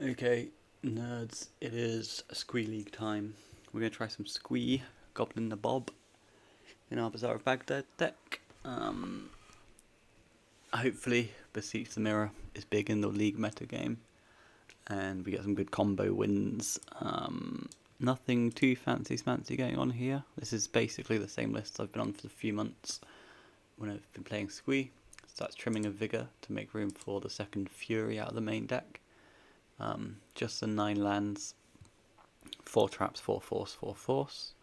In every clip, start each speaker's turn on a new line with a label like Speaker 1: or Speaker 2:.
Speaker 1: Okay, nerds, it is Squee League time. We're going to try some Squee, Goblin the Bob, in our Bazaar of Baghdad deck. Hopefully, Beseech the Mirror is big in the League meta game, and we get some good combo wins. Nothing too fancy going on here. This is basically the same list I've been on for a few months when I've been playing Squee. Starts trimming a Vigor to make room for the second Fury out of the main deck. Just the 9 lands, 4 traps, 4 force, 4 force.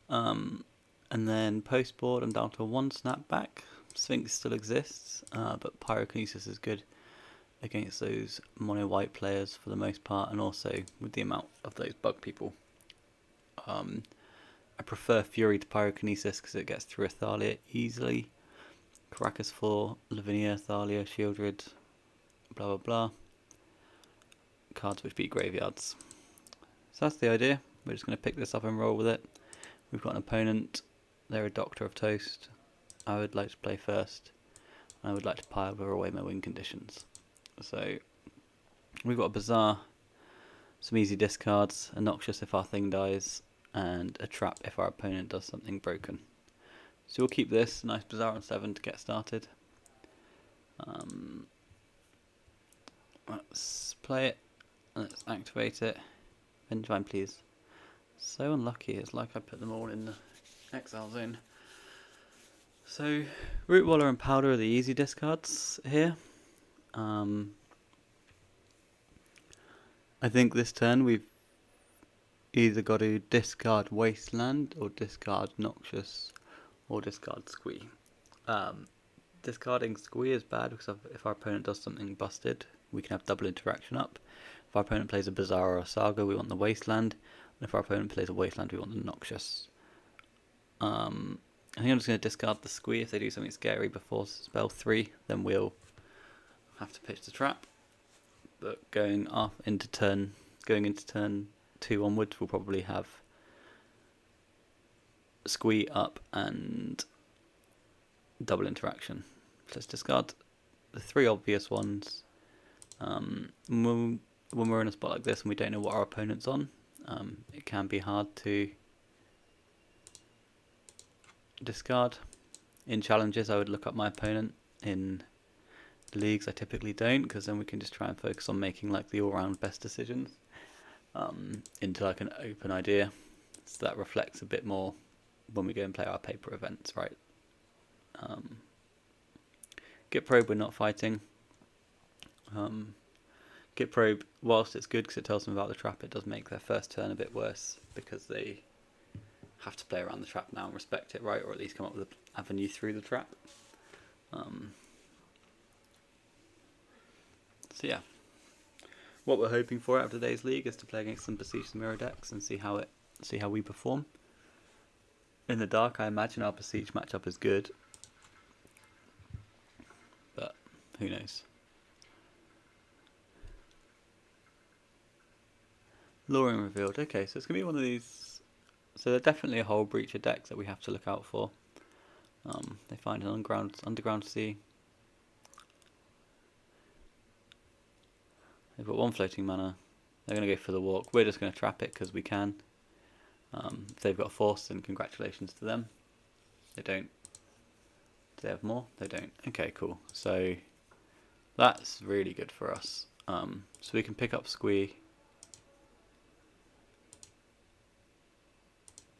Speaker 1: And then post board, I'm down to 1 snapback. Sphinx still exists, but Pyrokinesis is good against those mono white players for the most part, and also with the amount of those bug people. I prefer Fury to Pyrokinesis because it gets through a Thalia easily. Caracas 4, Lavinia, Thalia, Shieldred, blah blah blah. Cards which beat graveyards. So that's the idea. We're just going to pick this up and roll with it. We've got an opponent. They're a Doctor of Toast. I would like to play first. I would like to pile away my win conditions. So we've got a Bazaar, some easy discards, a Noxious if our thing dies, and a Trap if our opponent does something broken. So we'll keep this nice Bazaar on 7 to get started. Let's play it. Let's activate it. Vengevine, please. So unlucky, it's like I put them all in the exile zone. So, Root Waller and Powder are the easy discards here. I think this turn we've either got to discard Wasteland, or discard Noxious, or discard Squee. Discarding Squee is bad because if our opponent does something busted, we can have double interaction up. If our opponent plays a Bazaar or a Saga, we want the Wasteland. And if our opponent plays a Wasteland, we want the Noxious. I think I'm just going to discard the Squee. If they do something scary before spell 3, then we'll have to pitch the trap. But going into turn 2 onwards, we'll probably have Squee up and double interaction. So let's discard the 3 obvious ones. When we're in a spot like this and we don't know what our opponent's on, it can be hard to discard. In challenges, I would look up my opponent. In leagues, I typically don't, because then we can just try and focus on making like the all-round best decisions into like an open idea. So that reflects a bit more when we go and play our paper events, right? Git Probe, we're not fighting. Git Probe, whilst it's good because it tells them about the trap, it does make their first turn a bit worse because they have to play around the trap now and respect it, right? Or at least come up with an avenue through the trap. So yeah, what we're hoping for out of today's league is to play against some Beseech the Mirror decks and see how we perform. In the dark, I imagine our Beseech matchup is good, but who knows? Luring revealed. Okay, so it's going to be one of these. So they're definitely a whole breacher decks that we have to look out for. They find an underground sea. They've got 1 floating mana. They're going to go for the walk. We're just going to trap it because we can. If they've got a force, then congratulations to them. They don't. Do they have more? They don't. Okay, cool. So that's really good for us. So we can pick up Squee.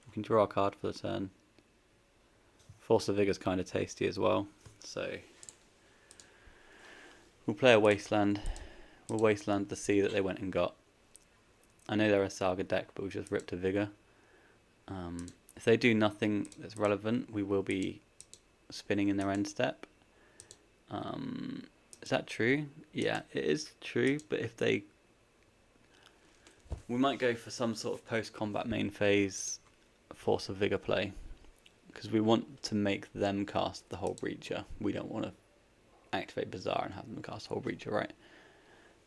Speaker 1: We can draw a card for the turn. Force of Vigor's kind of tasty as well. So we'll play a Wasteland. We'll Wasteland the sea that they went and got. I know they're a Saga deck, but we've just ripped a Vigor. If they do nothing that's relevant, we will be spinning in their end step. Is that true? Yeah, it is true, but if they... We might go for some sort of post-combat main phase Force of Vigor play, because we want to make them cast the whole Breacher. We don't want to activate Bazaar and have them cast whole Breacher, right?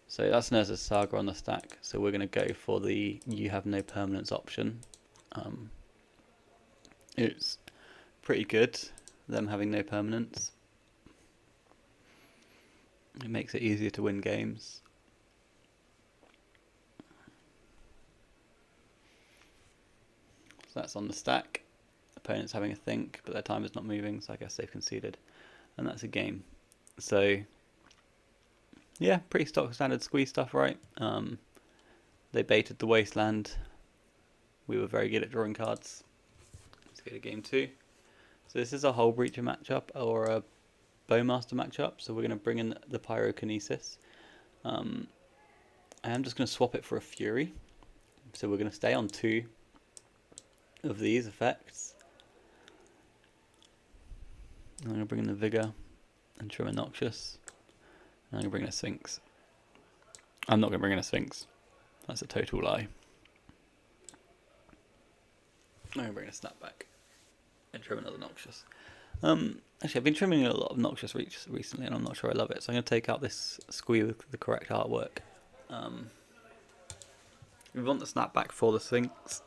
Speaker 1: So that's Nurse's Saga on the stack, so we're going to go for the you have no permanence option. It's pretty good, them having no permanence. It makes it easier to win games. So that's on the stack. Opponent's having a think, but their timer's not moving, so I guess they've conceded. And that's a game. So, yeah, pretty stock standard Squee stuff, right? They baited the Wasteland. We were very good at drawing cards. Let's go to game 2. So this is a Hull Breacher matchup, or a Bowmaster matchup, so we're going to bring in the Pyrokinesis. I am just going to swap it for a Fury. So we're going to stay on 2 of these effects. I'm going to bring in the Vigor and Trim Noxious. And I'm going to bring in a Sphinx. I'm not going to bring in a Sphinx. That's a total lie. I'm going to bring in a Snapback and trim another Noxious. Actually, I've been trimming a lot of Noxious recently, and I'm not sure I love it. So I'm going to take out this Squee with the correct artwork. We want the Snapback for the Sphinx.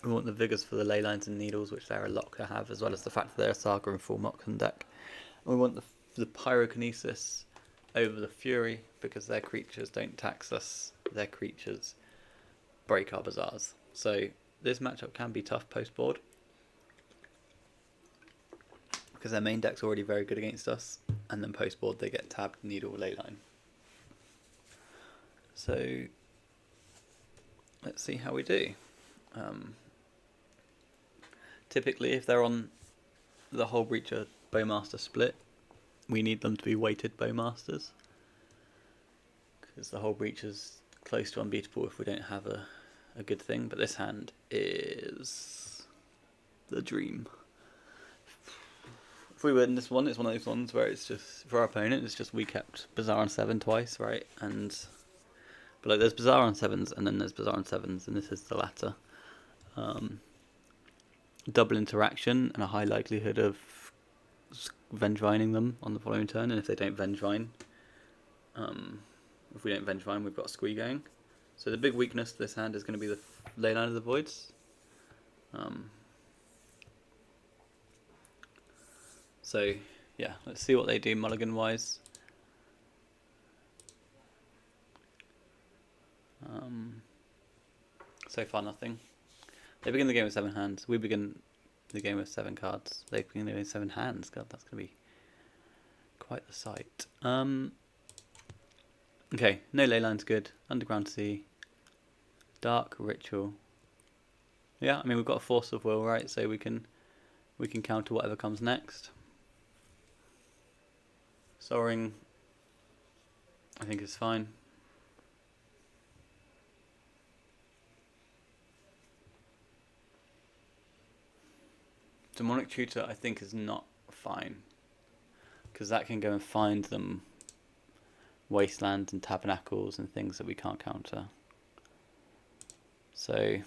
Speaker 1: We want the Vigors for the Leylines and Needles, which they're a lock to have, as well as the fact that they're a Saga and full Moxon deck. And we want the Pyrokinesis over the Fury, because their creatures don't tax us. Their creatures break our bazaars. So this matchup can be tough post-board, because their main deck's already very good against us, and then post-board they get tabbed Needle Leyline. So let's see how we do. Typically, if they're on the Hull Breacher Bowmaster split, we need them to be weighted Bowmasters, because the Hull Breacher's close to unbeatable if we don't have a good thing. But this hand is the dream. If we win this one, it's one of those ones where it's just, for our opponent, it's just we kept Bazaar on 7 twice, right? But like, there's Bazaar on 7s, and then there's Bazaar on 7s, and this is the latter. Double interaction and a high likelihood of Vengevining them on the following turn, and if they don't Vengevine, if we don't Vengevine, we've got a Squee going. So the big weakness to this hand is going to be the Leyline of the Voids. So yeah, let's see what they do mulligan wise. So far nothing. They begin the game with 7 hands. We begin the game with 7 cards. They begin the game with 7 hands. God, that's going to be quite the sight. Okay, no Leyline's good. Underground Sea. Dark Ritual. Yeah, I mean, we've got a Force of Will, right? So we can counter whatever comes next. Soaring, I think, is fine. Demonic Tutor, I think, is not fine, because that can go and find them wastelands and tabernacles and things that we can't counter. So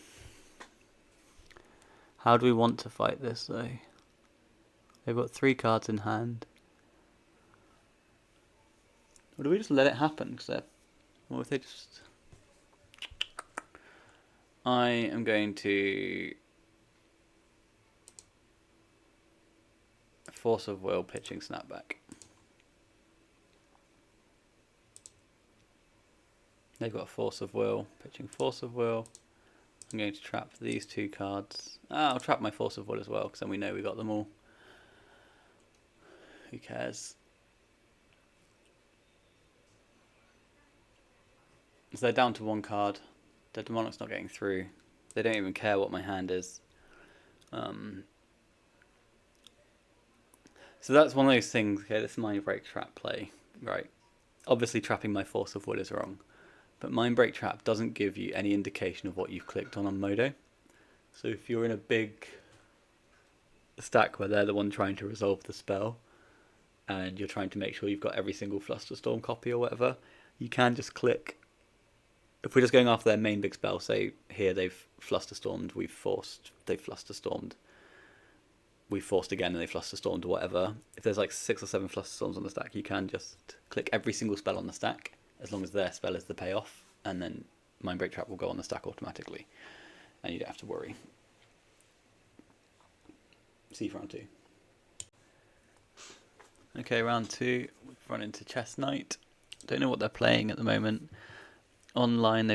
Speaker 1: how do we want to fight this though? They've got 3 cards in hand. Or do we just let it happen? Or if they just... I am going to Force of Will, pitching Snapback. They've got Force of Will, pitching Force of Will. I'm going to trap these 2 cards. I'll trap my Force of Will as well, because then we know we got them all. Who cares? So they're down to 1 card. The Demonic's not getting through. They don't even care what my hand is. So that's one of those things. Okay, this mindbreak trap play, right? Obviously, trapping my Force of Will is wrong, but mindbreak trap doesn't give you any indication of what you've clicked on Modo. So if you're in a big stack where they're the one trying to resolve the spell, and you're trying to make sure you've got every single Flusterstorm copy or whatever, you can just click. If we're just going after their main big spell, say here they've Flusterstormed, we've forced, they've Flusterstormed, we forced again and they Flusterstormed or whatever. If there's like 6 or 7 Flusterstorms on the stack, you can just click every single spell on the stack, as long as their spell is the payoff, and then Mindbreak Trap will go on the stack automatically, and you don't have to worry. See you for round 2. Okay, round 2, we've run into Chess Knight. Don't know what they're playing at the moment. online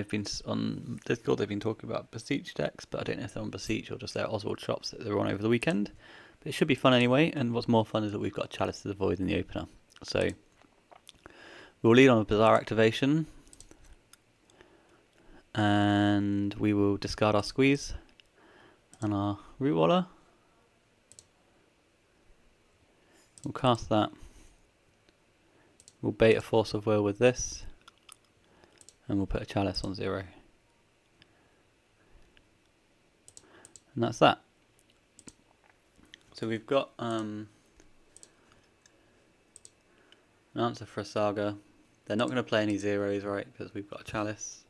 Speaker 1: on Discord they've been talking about Beseech decks, but I don't know if they're on Beseech or just their Oswald shops that they were on over the weekend. But it should be fun anyway, and what's more fun is that we've got Chalice to the Void in the opener. So we'll lead on a Bizarre activation, and we will discard our Squeeze and our Root Waller. We'll cast that. We'll bait a Force of Will with this, and we'll put a Chalice on 0. And that's that. So we've got an answer for a Saga. They're not going to play any 0s, right? Because we've got a Chalice.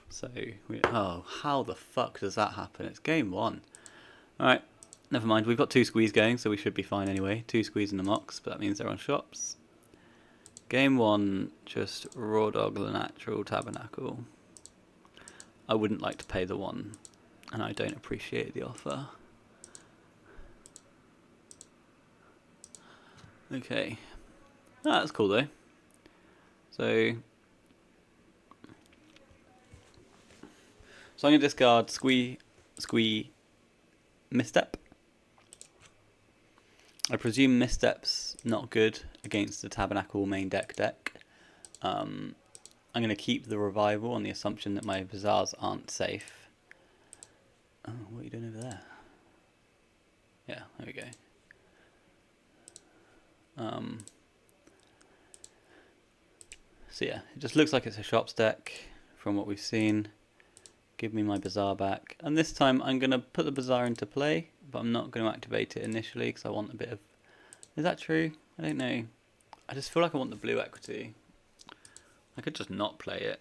Speaker 1: So, oh, how the fuck does that happen? It's game 1. Alright, never mind. We've got 2 Squeeze going, so we should be fine anyway. 2 Squeeze in the Mox, but that means they're on shops. Game 1, just Raw Dog the Natural Tabernacle. I wouldn't like to pay the 1, and I don't appreciate the offer. Okay. Ah, that's cool though. So I'm going to discard Squee, Misstep. I presume Misstep's not good against the Tabernacle main deck. I'm going to keep the Revival on the assumption that my Bazaars aren't safe. Oh, what are you doing over there? Yeah, there we go. So yeah, it just looks like it's a shops deck from what we've seen. Give me my Bazaar back. And this time I'm going to put the Bazaar into play, but I'm not going to activate it initially because I want a bit of... Is that true? I don't know. I just feel like I want the blue equity. I could just not play it.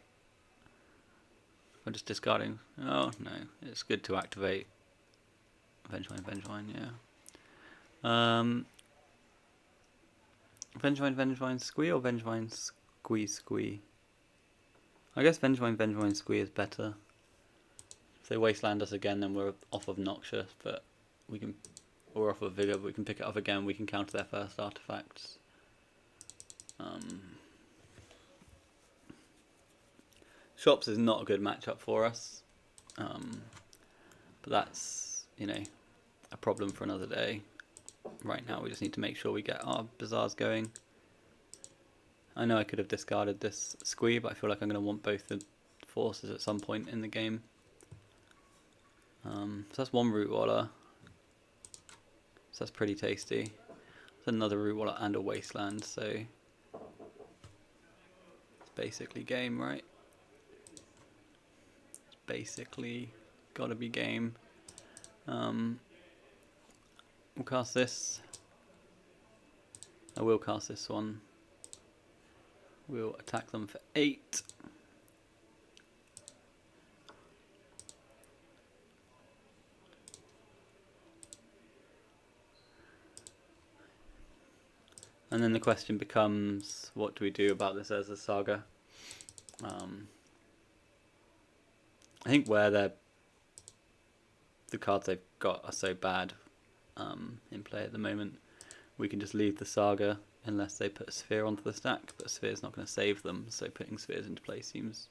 Speaker 1: I'm just discarding. Oh, no. It's good to activate. Vengevine, yeah. Vengevine, Squee or Vengevine, Squee? I guess Vengevine, Squee is better. If they wasteland us again, then we're off of Noxious, but we can... We're off of Vigor, but we can pick it up again. We can counter their first artifacts. Shops is not a good matchup for us. But that's, you know, a problem for another day. Right now we just need to make sure we get our Bazaars going. I know I could have discarded this Squee, but I feel like I'm going to want both the forces at some point in the game. So that's one Root Waller. So that's pretty tasty. There's another Root Waller and a Wasteland, so it's basically game, right? It's basically gotta be game. We'll cast this. I will cast this one. We'll attack them for 8. And then the question becomes, what do we do about this as a Saga? I think where the cards they've got are so bad in play at the moment, we can just leave the Saga unless they put a Sphere onto the stack, but a Sphere's not going to save them, so putting Spheres into play seems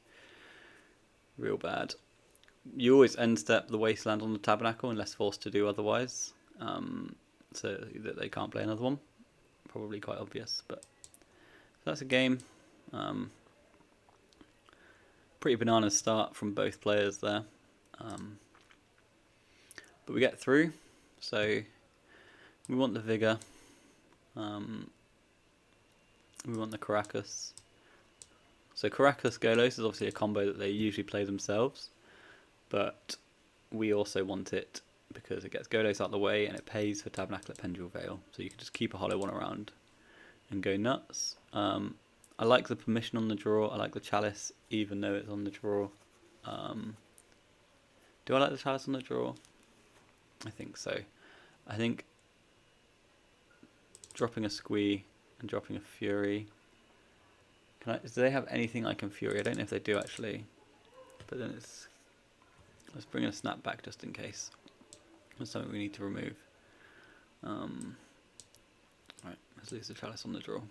Speaker 1: real bad. You always end step the Wasteland on the Tabernacle unless forced to do otherwise, so that they can't play another one. Probably quite obvious, but that's a game. Pretty bananas start from both players there, but we get through. So we want the Vigor, we want the Caracas. So Caracas Golos is obviously a combo that they usually play themselves, but we also want it because it gets Golos out of the way and it pays for Tabernacle at Pendule Veil, so you can just keep a hollow one around and go nuts. I like the permission on the draw. I like the Chalice even though it's on the draw. Do I like the Chalice on the draw? I think so. I think dropping a Squee and dropping a Fury. Do they have anything I can Fury? I don't know if they do actually, but then it's... Let's bring in a Snapback just in case. That's something we need to remove. Right, let's lose the Chalice on the draw.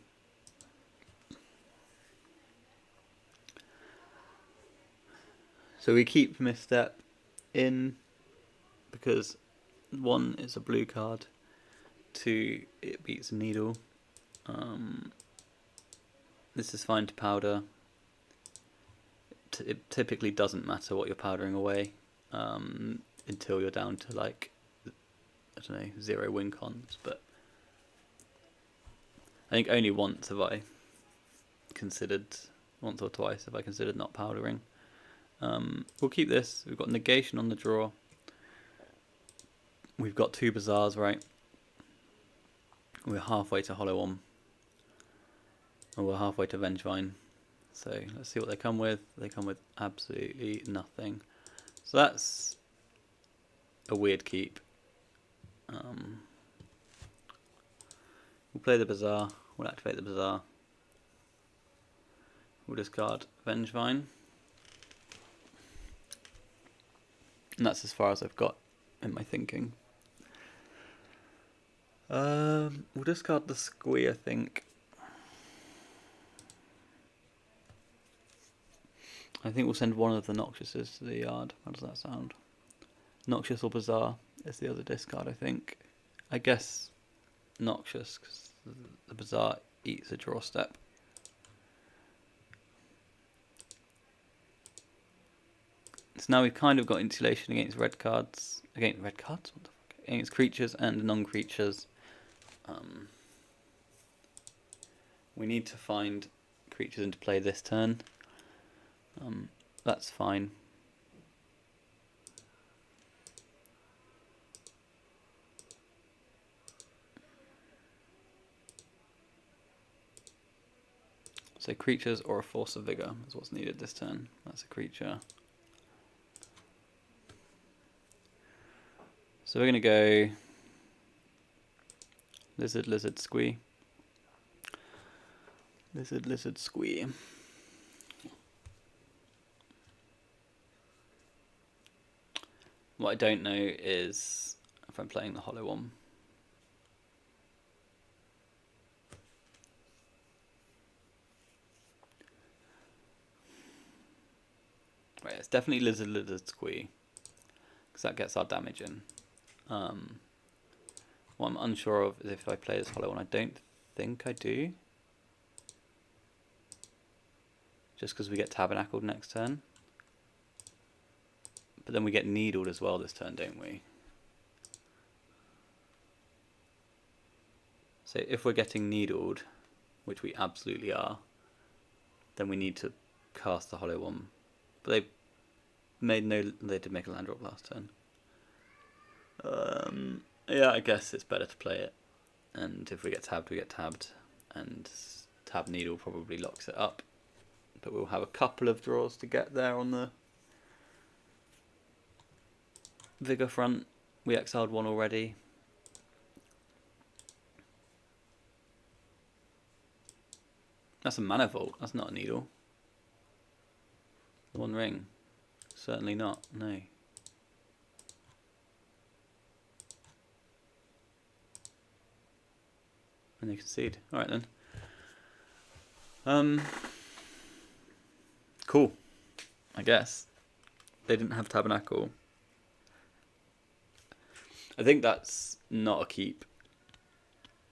Speaker 1: So we keep Misstep in because 1, it's a blue card. 2, it beats a needle. This is fine to powder. It typically doesn't matter what you're powdering away until you're down to like, I don't know, 0 win cons. But I think only once or twice have I considered not powdering. We'll keep this. We've got negation on the draw. We've got 2 bazaars, right? We're halfway to Hollow One. And we're halfway to Vengevine. So let's see what they come with. They come with absolutely nothing. So that's a weird keep. We'll play the Bazaar. We'll activate the Bazaar. We'll discard Vengevine. And that's as far as I've got in my thinking. We'll discard the Squee, I think. I think we'll send one of the Noxiouses to the yard. How does that sound? Noxious or Bazaar is the other discard, I think. I guess Noxious, because the Bazaar eats a draw step. So now we've kind of got insulation against red cards. Against red cards? What the fuck? Against creatures and non-creatures. We need to find creatures into play this turn. That's fine. So creatures or a Force of Vigor is what's needed this turn. That's a creature. So we're going to go Lizard, Lizard, Squee. Lizard, Lizard, Squee. What I don't know is if I'm playing the Hollow One. Right, it's definitely Lizard, Lizard, Squee, because that gets our damage in. What I'm unsure of is if I play this Hollow One. I don't think I do. Just because we get Tabernacled next turn. But then we get Needled as well this turn, don't we? So if we're getting Needled, which we absolutely are, then we need to cast the Hollow One. But they did make a land drop last turn. Yeah, I guess it's better to play it. And if we get tabbed, we get tabbed. And Tab Needle probably locks it up. But we'll have a couple of draws to get there on the Vigor front. We exiled one already. That's a Mana Vault. That's not a Needle. 1 ring. Certainly not. No. And they concede. Alright then. Cool. I guess. They didn't have Tabernacle. I think that's not a keep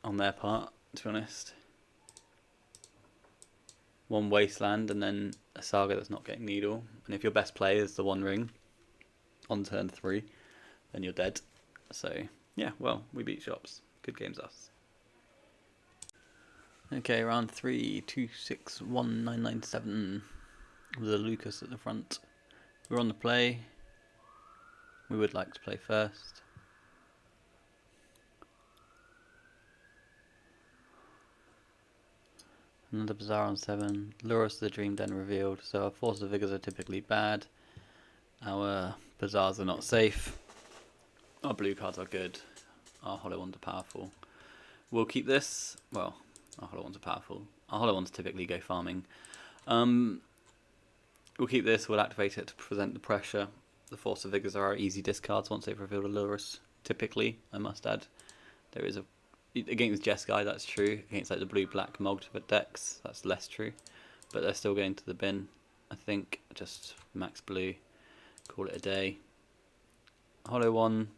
Speaker 1: on their part, to be honest. 1 Wasteland and then a Saga that's not getting Needle. And if your best play is the 1 ring on turn 3, then you're dead. So, yeah, well, we beat shops. Good games, us. Okay, round 3, 2, 6, 1, 9, 9, 7. With a Lucas at the front. We're on the play. We would like to play first. Another Bazaar on 7. Lure us to the Dream Den revealed. So our Force of Vigors are typically bad. Our Bazaars are not safe. Our blue cards are good. Our Hollow Ones are powerful. We'll keep this. Well, our Hollow Ones are powerful. Our Hollow Ones typically go farming. We'll keep this. We'll activate it to present the pressure. The Force of Vigors are our easy discards once they've revealed a Lurus. Typically, I must add. There is a... Against Jeskai, that's true. Against like the blue-black Mogged decks, that's less true. But they're still going to the bin, I think. Just max blue. Call it a day. Hollow one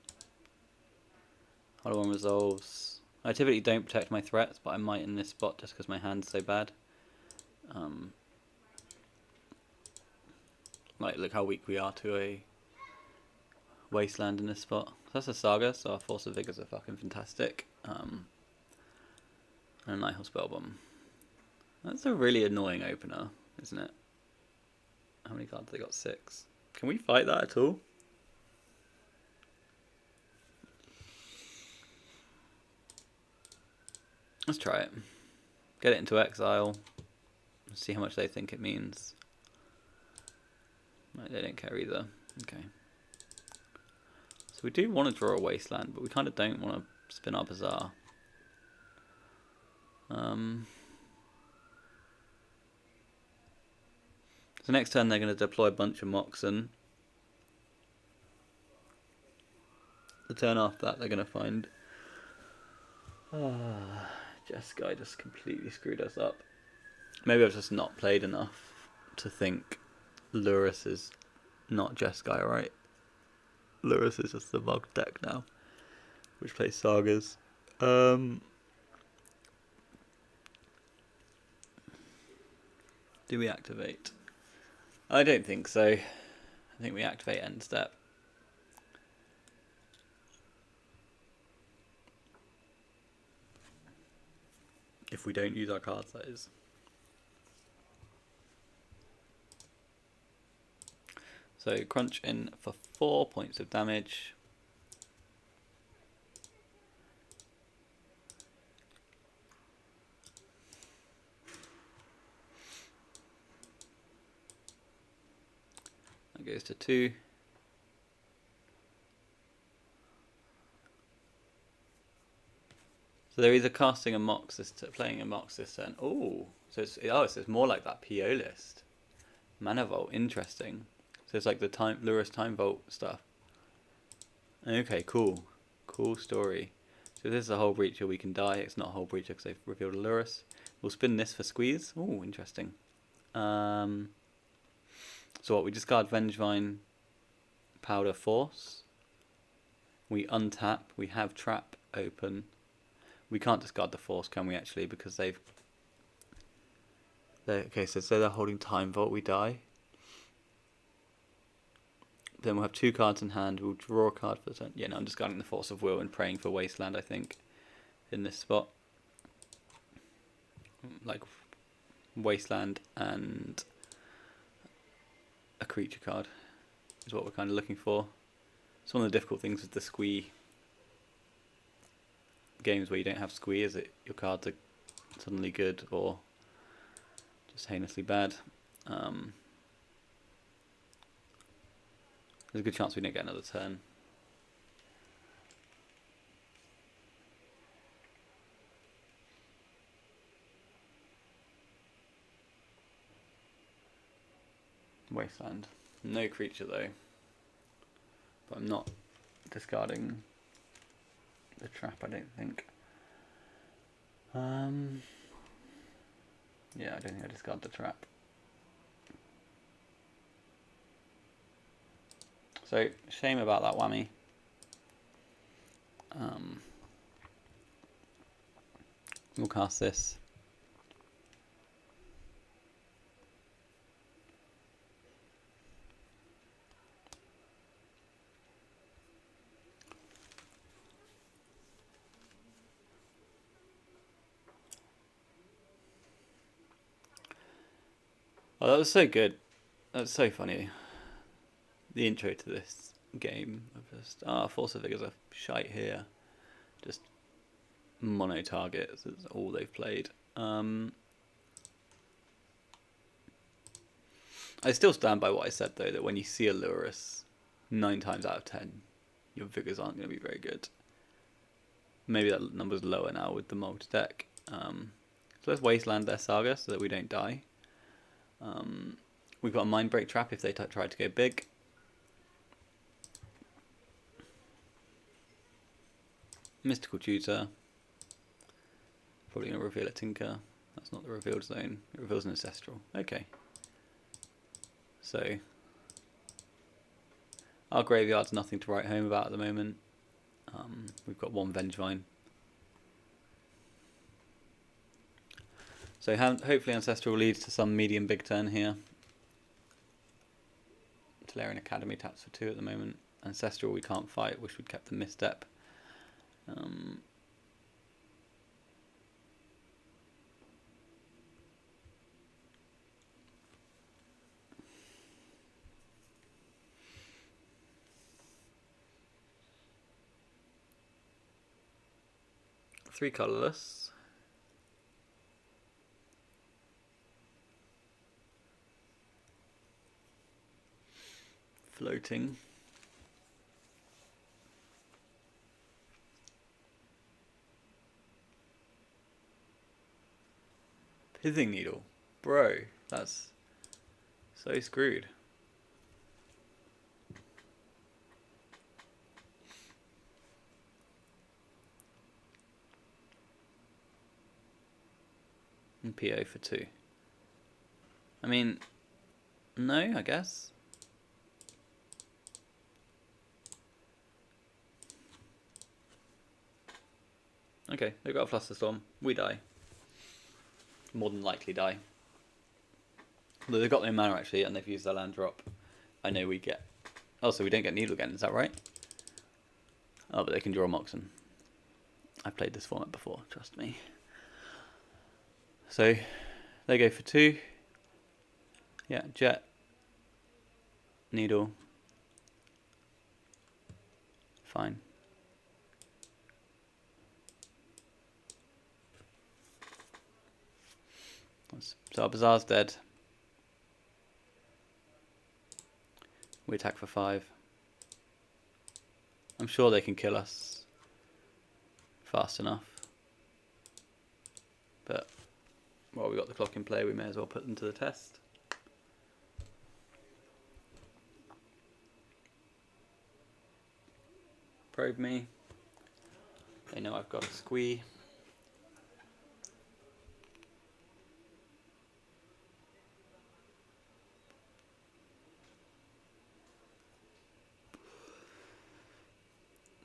Speaker 1: resolves. I typically don't protect my threats, but I might in this spot just because my hand's so bad. Like, look how weak we are to a wasteland in this spot. So that's a Saga, so our Force of Vigors are fucking fantastic. And a Nihil Spellbomb. That's a really annoying opener, isn't it? How many cards have they got? 6. Can we fight that at all? Let's try it. Get it into exile. See how much they think it means. No, they don't care either. Okay. So we do want to draw a wasteland, but we kind of don't want to spin our Bazaar. So next turn they're going to deploy a bunch of Moxen. The turn after that they're going to find... Jeskai just completely screwed us up. Maybe I've just not played enough to think Lurrus is not Jeskai, right? Lurrus is just the mug deck now, which plays Sagas. Do we activate? I don't think so. I think we activate end step. If we don't use our cards, that is. So crunch in for 4 points of damage. That goes to 2. So they're either casting a Mox this turn, playing a Mox this turn. Oh, so it's more like that PO list. Mana Vault, interesting. So it's like the Lurrus Time Vault stuff. Okay, cool. Cool story. So this is a Hull Breacher, we can die. It's not a Hull Breacher because they've revealed a Lurrus. We'll spin this for Squeeze. Oh, interesting. So what, we discard Vengevine, Powder, Force. We untap, we have Trap open. We can't discard the Force, can we actually? Because okay, so they're holding Time Vault, we die. Then we'll have 2 cards in hand. We'll draw a card for the turn. Yeah, no, I'm discarding the Force of Will and praying for Wasteland, I think, in this spot. Like, Wasteland and a creature card is what we're kind of looking for. It's one of the difficult things with the Squee games where you don't have Squee, is that your cards are suddenly good or just heinously bad. There's a good chance we don't get another turn. Wasteland. No creature though. But I'm not discarding the trap, I don't think. Yeah, I don't think I discard the trap. So, shame about that whammy. We'll cast this. Oh, that was so good. That was so funny. The intro to this game of just, Force of Vigors are shite here. Just mono targets, that's all they've played. I still stand by what I said though, that when you see a Lurrus, 9 times out of 10, your Vigors aren't going to be very good. Maybe that number's lower now with the multi deck. So let's Wasteland their Saga so that we don't die. We've got a mindbreak trap if they try to go big. Mystical Tutor. Probably going to reveal a Tinker. That's not the revealed zone. It reveals an Ancestral. Okay. So Our graveyard's nothing to write home about at the moment. We've got one Vengevine. So hopefully Ancestral leads to some medium big turn here. Tolarian Academy taps for 2 at the moment. Ancestral we can't fight, wish we'd kept the misstep. 3 colourless. Floating. Pithing Needle. Bro, that's so screwed. And PO for 2. I mean, no, I guess. Okay, they've got a Flusterstorm. We die. More than likely die. Although they've got no mana actually, and they've used their land drop. I know we get... Oh, so we don't get Needle again, is that right? Oh, but they can draw Moxen. I've played this format before, trust me. So, they go for 2. Yeah, Jet. Needle. Fine. So our Bazaar's dead. We attack for 5. I'm sure they can kill us fast enough. But while we got the clock in play, we may as well put them to the test. Probe me. They know I've got a Squee.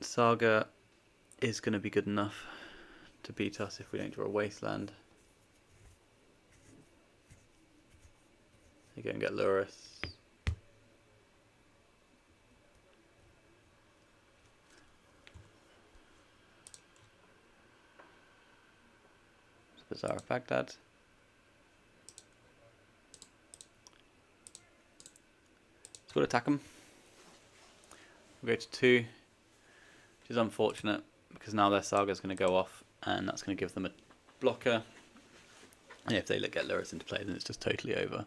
Speaker 1: Saga is going to be good enough to beat us if we don't draw a Wasteland. They go and get Luris. Bazaar of Baghdad. So we'll attack them. We'll go to 2, which is unfortunate because now their Saga's going to go off and that's going to give them a blocker. And if they get Luris into play, then it's just totally over.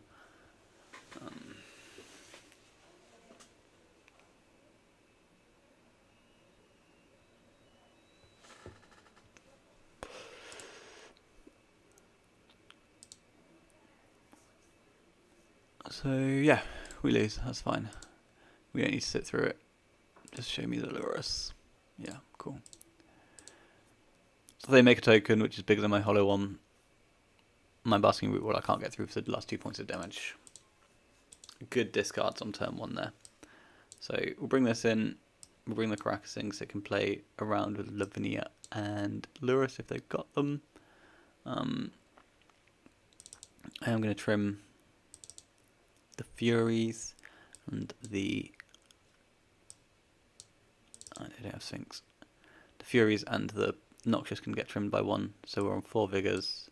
Speaker 1: So yeah, we lose, that's fine. We don't need to sit through it. Just show me the Luris. Yeah, cool. So they make a token which is bigger than my hollow one. My Basking Root Wall I can't get through for the last 2 points of damage. Good discards on turn 1 there. So we'll bring this in, we'll bring the Caracasing so it can play around with Lavinia and Luris if they've got them. And I'm going to trim the Furies and the... I don't have Sphinx. The Furies and the Noxious can get trimmed by 1, so we're on 4 Vigors,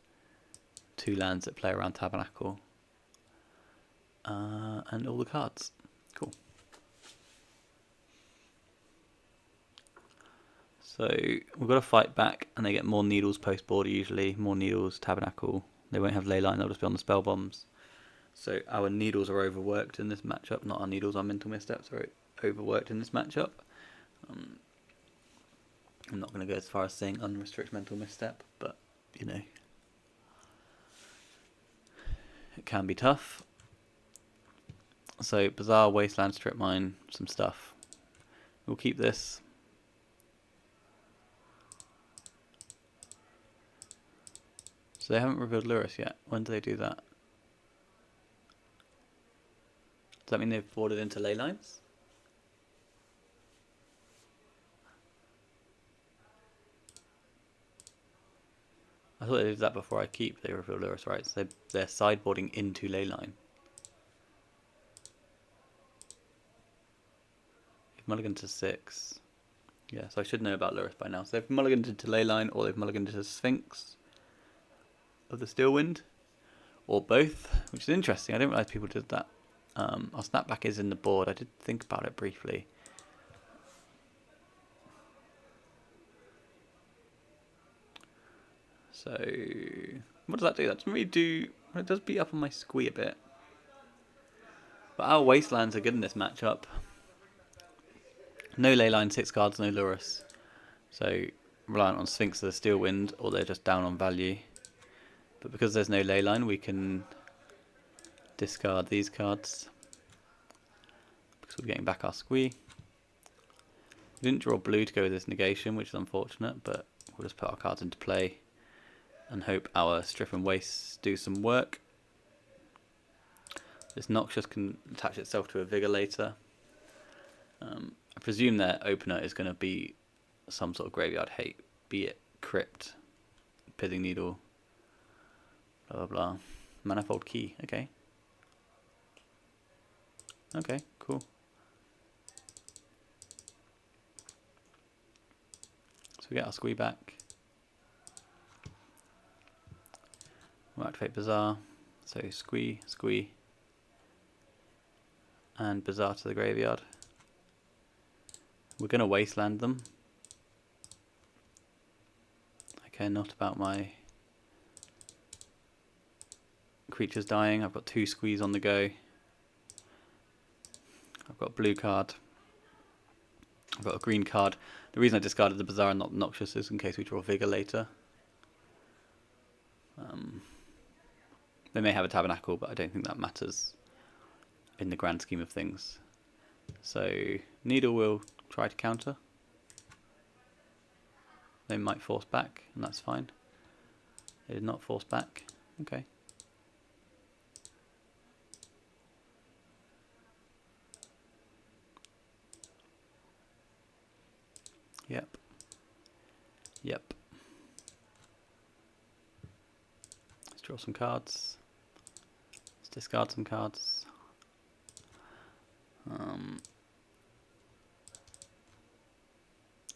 Speaker 1: 2 lands that play around Tabernacle, and all the cards. Cool. So we've got to fight back, and they get more Needles post border usually, more Needles, Tabernacle. They won't have Leyline, they'll just be on the Spell Bombs. So our Needles are overworked in this matchup, not our Needles, our Mental Missteps are overworked in this matchup. I'm not going to go as far as saying unrestrict Mental Misstep, but, you know, it can be tough. So, Bazaar, Wasteland, Strip Mine, some stuff. We'll keep this. So they haven't revealed Luris yet. When do they do that? Does that mean they've boarded into ley lines? I thought they did that before I keep. They reveal Lurrus, right? So they're sideboarding into Leyline. They've mulliganed to 6. Yeah, so I should know about Lurrus by now. So they've mulliganed into Leyline, or they've mulliganed into Sphinx of the Steelwind, or both, which is interesting. I didn't realise people did that. Our snapback is in the board. I did think about it briefly. So, what does that do? That doesn't really do... It does beat up on my Squee a bit. But our Wastelands are good in this matchup. No Leyline, 6 cards, no Lurrus. So, reliant on Sphinx of the Steelwind, or they're just down on value. But because there's no Leyline, we can discard these cards. Because we're getting back our Squee. We didn't draw blue to go with this negation, which is unfortunate, but we'll just put our cards into play and hope our Strip and Waste do some work. This Noxious can attach itself to a Vigor later. I presume their opener is going to be some sort of graveyard hate, be it Crypt, Pithing Needle, blah blah blah. Manifold Key, okay. Okay, cool. So we get our Squee back. We'll activate Bazaar. So Squee, Squee, and Bazaar to the graveyard. We're going to Wasteland them. I care not about my creatures dying. I've got 2 Squees on the go. I've got a blue card. I've got a green card. The reason I discarded the Bazaar and not Noxious is in case we draw Vigor later. They may have a Tabernacle, but I don't think that matters in the grand scheme of things. So Needle will try to counter. They might force back, and that's fine. They did not force back. Okay. Yep. Yep. Let's draw some cards. Let's discard some cards.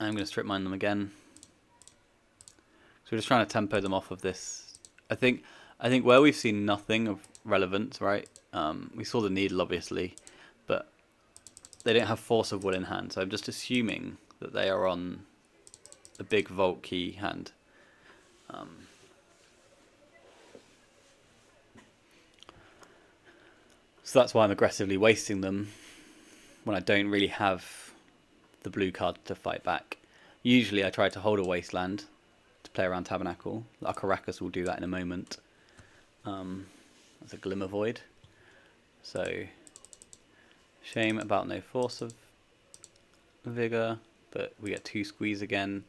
Speaker 1: I'm going to strip mine them again. So we're just trying to tempo them off of this. I think where we've seen nothing of relevance, right? We saw the Needle obviously, but they don't have Force of Will in hand. So I'm just assuming that they are on a big Vault Key hand. So that's why I'm aggressively wasting them when I don't really have the blue card to fight back. Usually I try to hold a Wasteland to play around Tabernacle. Our Caracas will do that in a moment. That's a Glimmer Void. So, shame about no Force of Vigor, but we get 2 Squeeze again.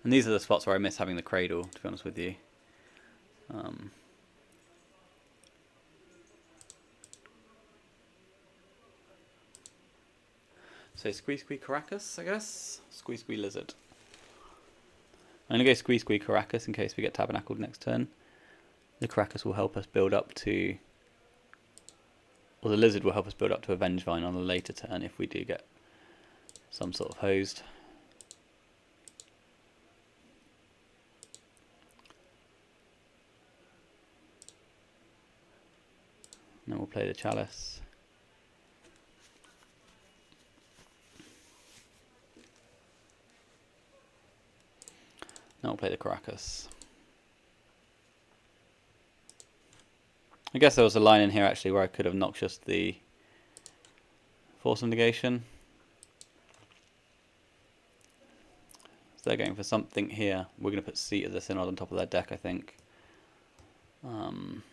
Speaker 1: And these are the spots where I miss having the Cradle, to be honest with you. So Squee Squee Caracas, I guess. Squee Squee Lizard. I'm going to go Squee Squee Caracas in case we get Tabernacled next turn. The Caracas will help us build up to... Or the Lizard will help us build up to a Vengevine on a later turn if we do get some sort of hosed. And then we'll play the Chalice. Now we'll play the Caracas. I guess there was a line in here actually where I could have Noxious the Force of Negation. So they're going for something here. We're going to put Seat of the Synod on top of their deck, I think. I'm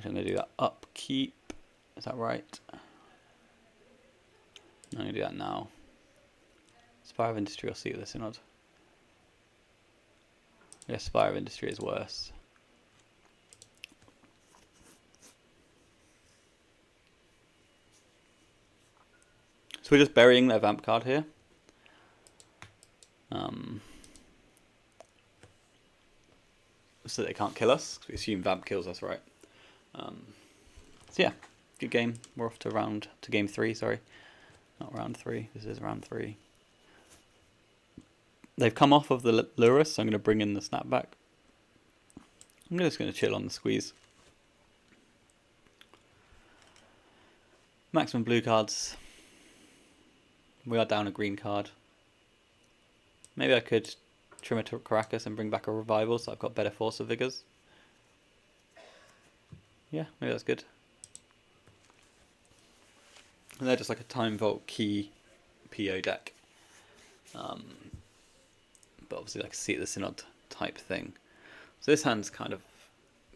Speaker 1: going to do that upkeep. Is that right? I'm going to do that now. Spire of Industry or Seat of the Synod? I guess Spire of Industry is worse. So we're just burying their vamp card here. So they can't kill us, because we assume vamp kills us, right? So yeah, good game. We're off to game 3, sorry. Not round 3, this is round 3. They've come off of the Lurus, so I'm going to bring in the snapback. I'm just going to chill on the squeeze. Maximum blue cards. We are down a green card. Maybe I could trim it to Caracas and bring back a revival so I've got better force of vigors. Yeah, maybe that's good. And they're just like a Time Vault key PO deck. But obviously like a Seat of the Synod type thing. So this hand's kind of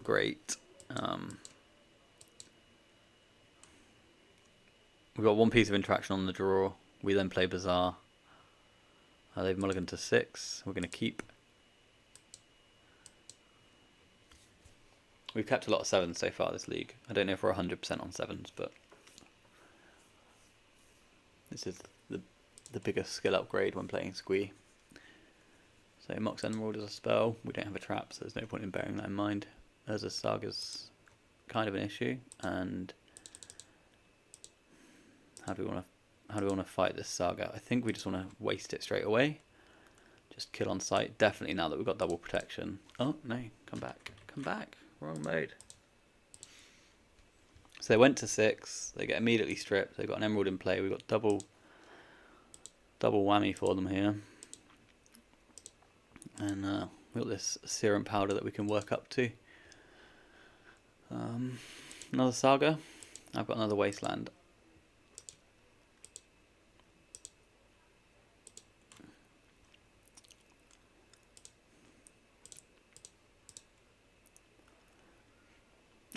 Speaker 1: great. We've got one piece of interaction on the draw. We then play Bazaar. They've mulliganed to 6. We're going to keep. We've kept a lot of 7s so far this league. I don't know if we're 100% on 7s, but this is the biggest skill upgrade when playing Squee. So Mox Emerald is a spell. We don't have a trap, so there's no point in bearing that in mind. As a Saga's kind of an issue, and how do we want to fight this Saga? I think we just want to waste it straight away. Just kill on sight. Definitely now that we've got double protection. Oh no, come back. Come back. Wrong mode. So they went to 6, they get immediately stripped, they've got an emerald in play, we've got double whammy for them here. And we've got this serum powder that we can work up to. Another Saga. I've got another Wasteland.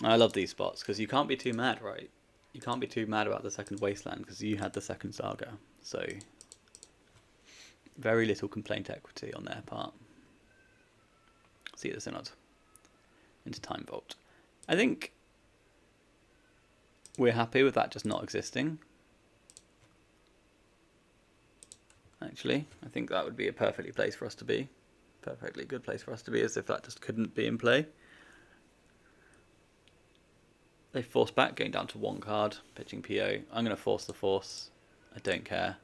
Speaker 1: I love these spots because you can't be too mad, right? You can't be too mad about the second Wasteland because you had the second Saga. So very little complaint equity on their part. See the Synod into Time Vault. I think we're happy with that just not existing. Actually, I think that would be a perfectly place for us to be. Perfectly good place for us to be, as if that just couldn't be in play. They force back, going down to 1 card, pitching PO. I'm going to force the force. I don't care.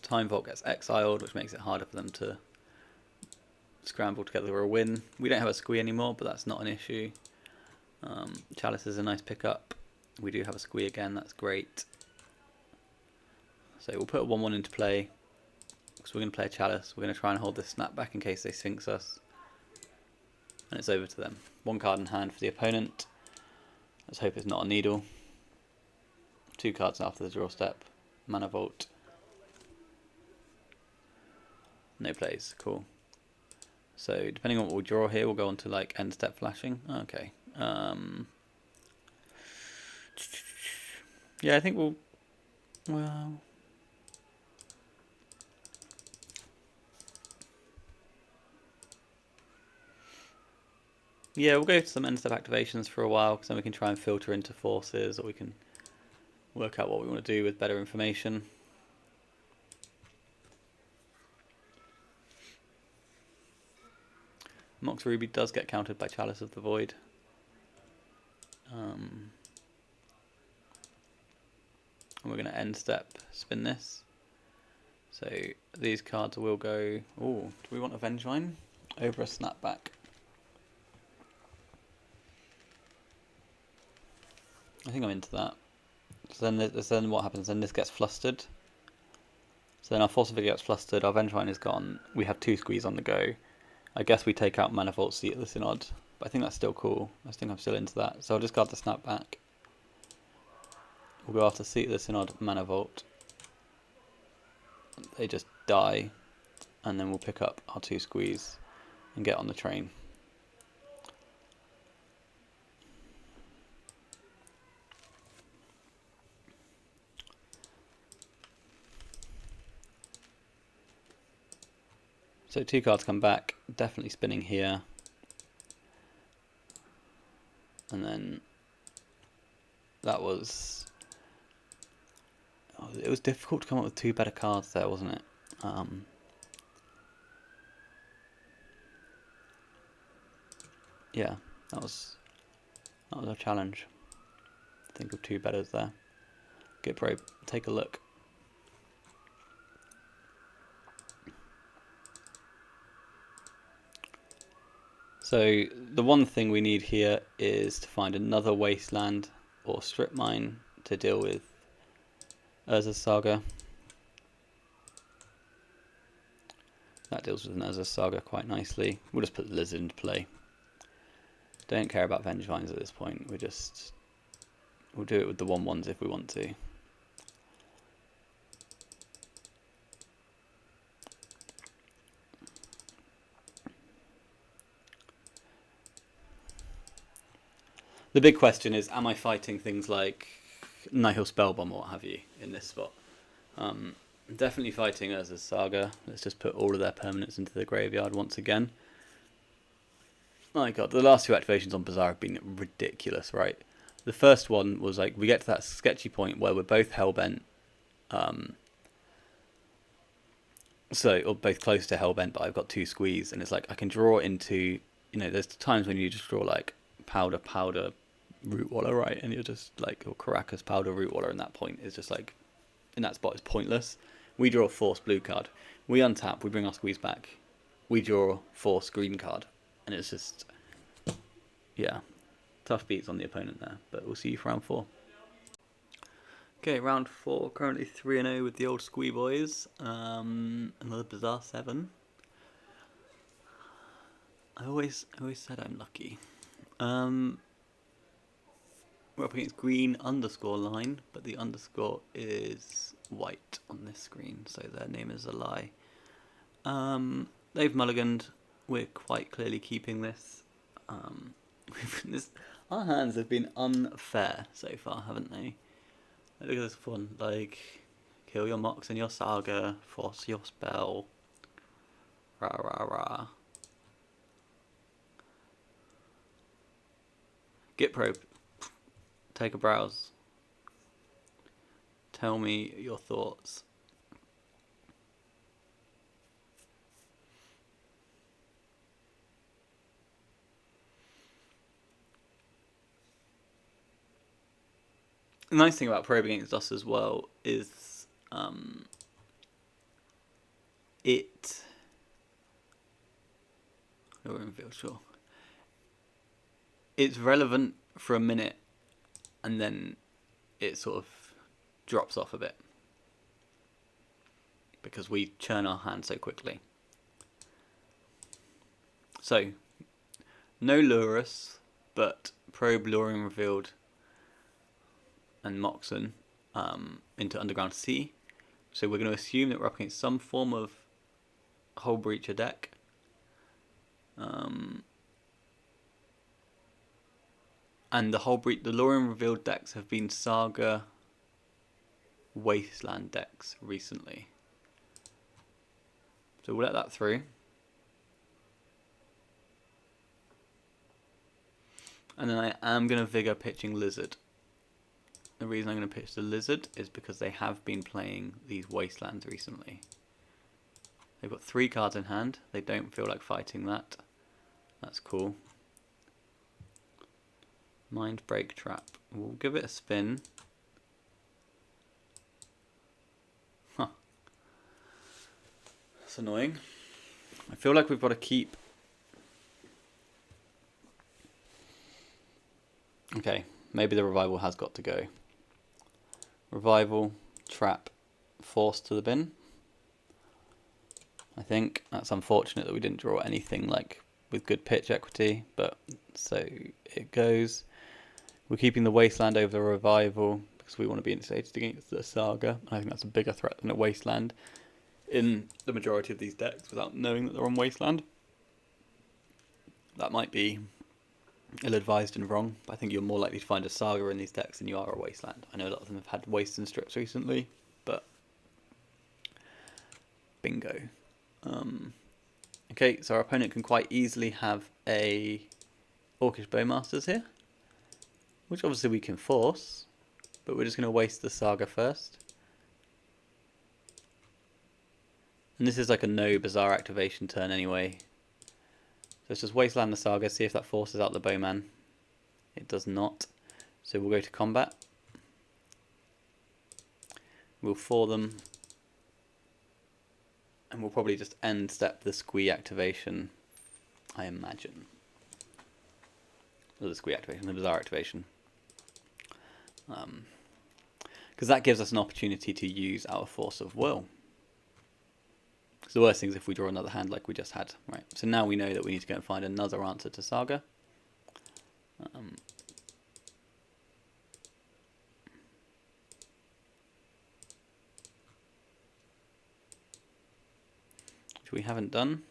Speaker 1: Time Vault gets exiled, which makes it harder for them to scramble together a win. We don't have a Squee anymore, but that's not an issue. Chalice is a nice pickup. We do have a Squee again, that's great. So we'll put a 1-1 into play. So we're going to play a Chalice. We're going to try and hold this snap back in case they Sphinx us. And it's over to them. 1 card in hand for the opponent. Let's hope it's not a needle. 2 cards after the draw step. Mana Vault. No plays, cool. So depending on what we draw here, we'll go on to like end step flashing. Okay. Yeah, I think well. Yeah, we'll go to some end step activations for a while, because then we can try and filter into forces, or we can work out what we want to do with better information. Mox Ruby does get countered by Chalice of the Void. And we're going to end step spin this. So these cards will go... Oh, do we want Avengevine over a snapback? I think I'm into that. So then what happens? Then this gets flustered. So then our Force of Vigor gets flustered, our Avengevine is gone, we have 2 Squees on the go. I guess we take out Mana Vault, Seat of the Synod, but I think that's still cool. I think I'm still into that. So I'll discard the snapback. We'll go after Seat of the Synod, Mana Vault. They just die, and then we'll pick up our 2 Squees and get on the train. So 2 cards come back, definitely spinning here. And then that was... It was difficult to come up with two better cards there, wasn't it? Yeah, that was a challenge. Think of two betters there. Get brave, take a look. So the one thing we need here is to find another wasteland or strip mine to deal with Urza's Saga. That deals with an Urza's Saga quite nicely. We'll just put the Lizard into play. Don't care about Vengevines at this point. We'll do it with the 1/1s if we want to. The big question is, am I fighting things like Nihil Spellbomb or what have you in this spot? Definitely fighting Urza's Saga. Let's just put all of their permanents into the graveyard once again. My god, the last two activations on Bazaar have been ridiculous, right? The first one was like, we get to that sketchy point where we're both hellbent. Or both close to hellbent, but I've got two Squees, and it's like I can draw into, there's times when you just draw like powder, Root Waller, right? And you're just like, or Caracas, powder, Root Waller, and that point is just like, in that spot is pointless. We draw a force blue card. We untap, we bring our Squeeze back. We draw force green card. And it's just, yeah, tough beats on the opponent there. But we'll see you for round 4. Okay, round 4, currently 3-0 with the old Squee boys. Another Bazaar 7. I always said I'm lucky. We're up against green _line, but the underscore is white on this screen, so their name is a lie. They've mulliganed. We're quite clearly keeping this. Our hands have been unfair so far, haven't they? Look at this one, like, kill your Mox and your Saga, force your spell, rah rah rah. Git probe, take a browse, tell me your thoughts. The nice thing about probe against us as well is it's relevant for a minute and then it sort of drops off a bit because we churn our hand so quickly. So, no Lurus, but probe, Luring Revealed, and Moxen into Underground Sea. So we're going to assume that we're up against some form of Hull Breacher deck. And the Luring Revealed decks have been Saga Wasteland decks recently. So we'll let that through. And then I am going to Vigor pitching Lizard. The reason I'm going to pitch the Lizard is because they have been playing these Wastelands recently. They've got 3 cards in hand. They don't feel like fighting that. That's cool. Mindbreak Trap. We'll give it a spin. Huh. That's annoying. I feel like we've got to keep... Okay, maybe the Revival has got to go. Revival, Trap, Force to the bin. I think that's unfortunate that we didn't draw anything like with good pitch equity, but so it goes. We're keeping the Wasteland over the Revival because we want to be insulated against the Saga. I think that's a bigger threat than a Wasteland in the majority of these decks without knowing that they're on Wasteland. That might be ill-advised and wrong, but I think you're more likely to find a Saga in these decks than you are a Wasteland. I know a lot of them have had Waste and strips recently, but bingo. Okay, so our opponent can quite easily have a Orcish Bowmasters here, which obviously we can force, but we're just going to waste the Saga first. And this is like a no Bazaar activation turn anyway. So let's just wasteland the Saga, see if that forces out the Bowman. It does not. So we'll go to combat. We'll 4 them. And we'll probably just end step the Squee activation, I imagine. Or the Squee activation, the Bazaar activation. Because that gives us an opportunity to use our Force of Will. Because the worst thing is if we draw another hand like we just had. Right. So now we know that we need to go and find another answer to Saga. Which we haven't done.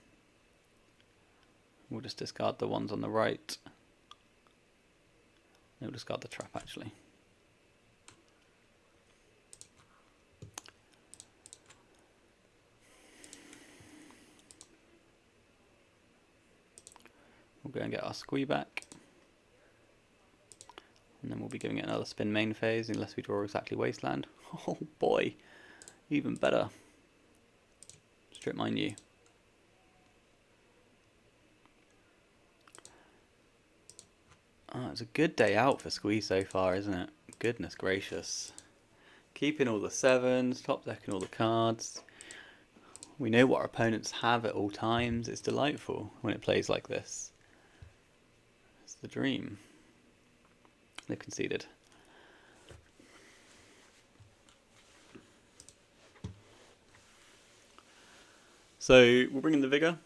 Speaker 1: We'll just discard the ones on the right. We'll discard the trap actually. We'll go and get our Squee back. And then we'll be giving it another spin main phase unless we draw exactly Wasteland. Oh boy, even better. Strip mine you. Oh, it's a good day out for Squee so far, isn't it? Goodness gracious. Keeping all the 7s, top decking all the cards. We know what our opponents have at all times. It's delightful when it plays like this. It's the dream. They've conceded. So we'll bring in the Vigor.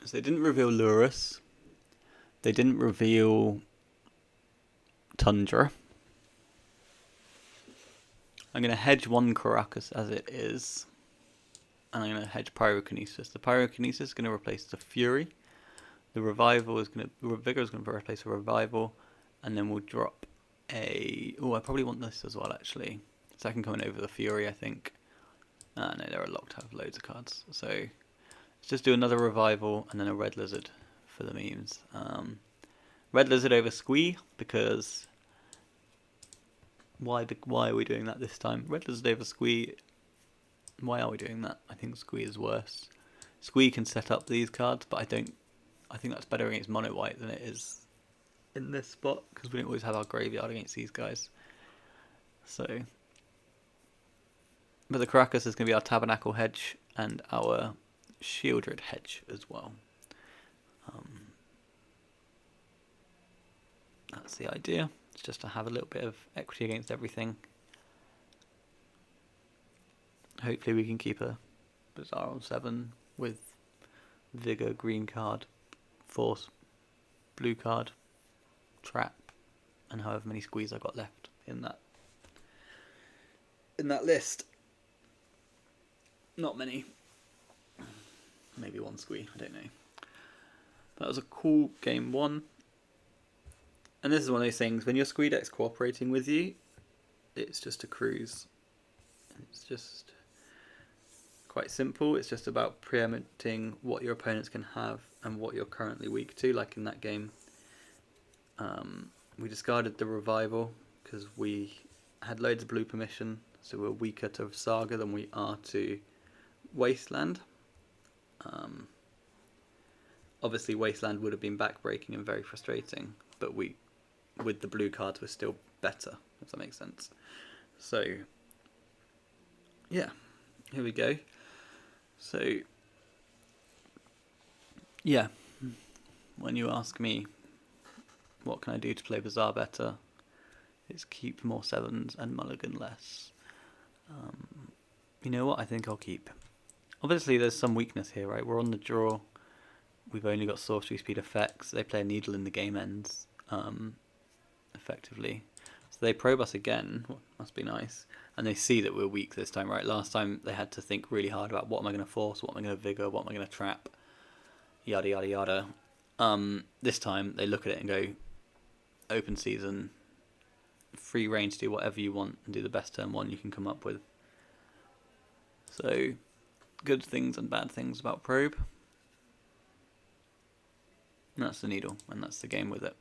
Speaker 1: So they didn't reveal Lurus. They didn't reveal Tundra. I'm going to hedge one Caracas as it is. And I'm going to hedge Pyrokinesis. The Pyrokinesis is going to replace the Fury. The Revival is going to... The Vigor is going to replace the Revival. And then we'll drop a... Oh, I probably want this as well, actually. Second coming over the Fury, I think. No, they're locked. I have loads of cards. So let's just do another Revival and then a Red Lizard for the memes. Red Lizard over Squee, because... Why are we doing that this time? Red Lizard over Squee. Why are we doing that? I think Squee is worse. Squee can set up these cards, but I think that's better against mono white than it is in this spot, because we don't always have our graveyard against these guys. So, but the Caracas is going to be our Tabernacle hedge and our Shieldred hedge as well. That's the idea. It's just to have a little bit of equity against everything. Hopefully we can keep a Bazaar on 7 with Vigor, green card, Force, blue card, Trap, and however many Squees I've got left in that list. Not many. Maybe one Squee, I don't know. That was a cool game 1. And this is one of those things, when your Squee deck's cooperating with you, it's just a cruise. It's just quite simple. It's just about preempting what your opponents can have and what you're currently weak to. Like in that game, we discarded the Revival because we had loads of blue permission, so we're weaker to Saga than we are to Wasteland. Obviously Wasteland would have been backbreaking and very frustrating, but with the blue cards, we're still better, if that makes sense. So, yeah, here we go. So, yeah, when you ask me what can I do to play Bazaar better, it's keep more 7s and mulligan less. You know what, I think I'll keep. Obviously there's some weakness here, right? We're on the draw. We've only got sorcery speed effects. They play a needle in the game ends. Effectively, so they probe us again. Must be nice, and they see that we're weak this time, right? Last time they had to think really hard about what am I going to force, what am I going to vigor, what am I going to trap, yada yada yada. This time they look at it and go, open season, free reign to do whatever you want and do the best turn 1 you can come up with. So, good things and bad things about probe. And that's the needle, and that's the game with it.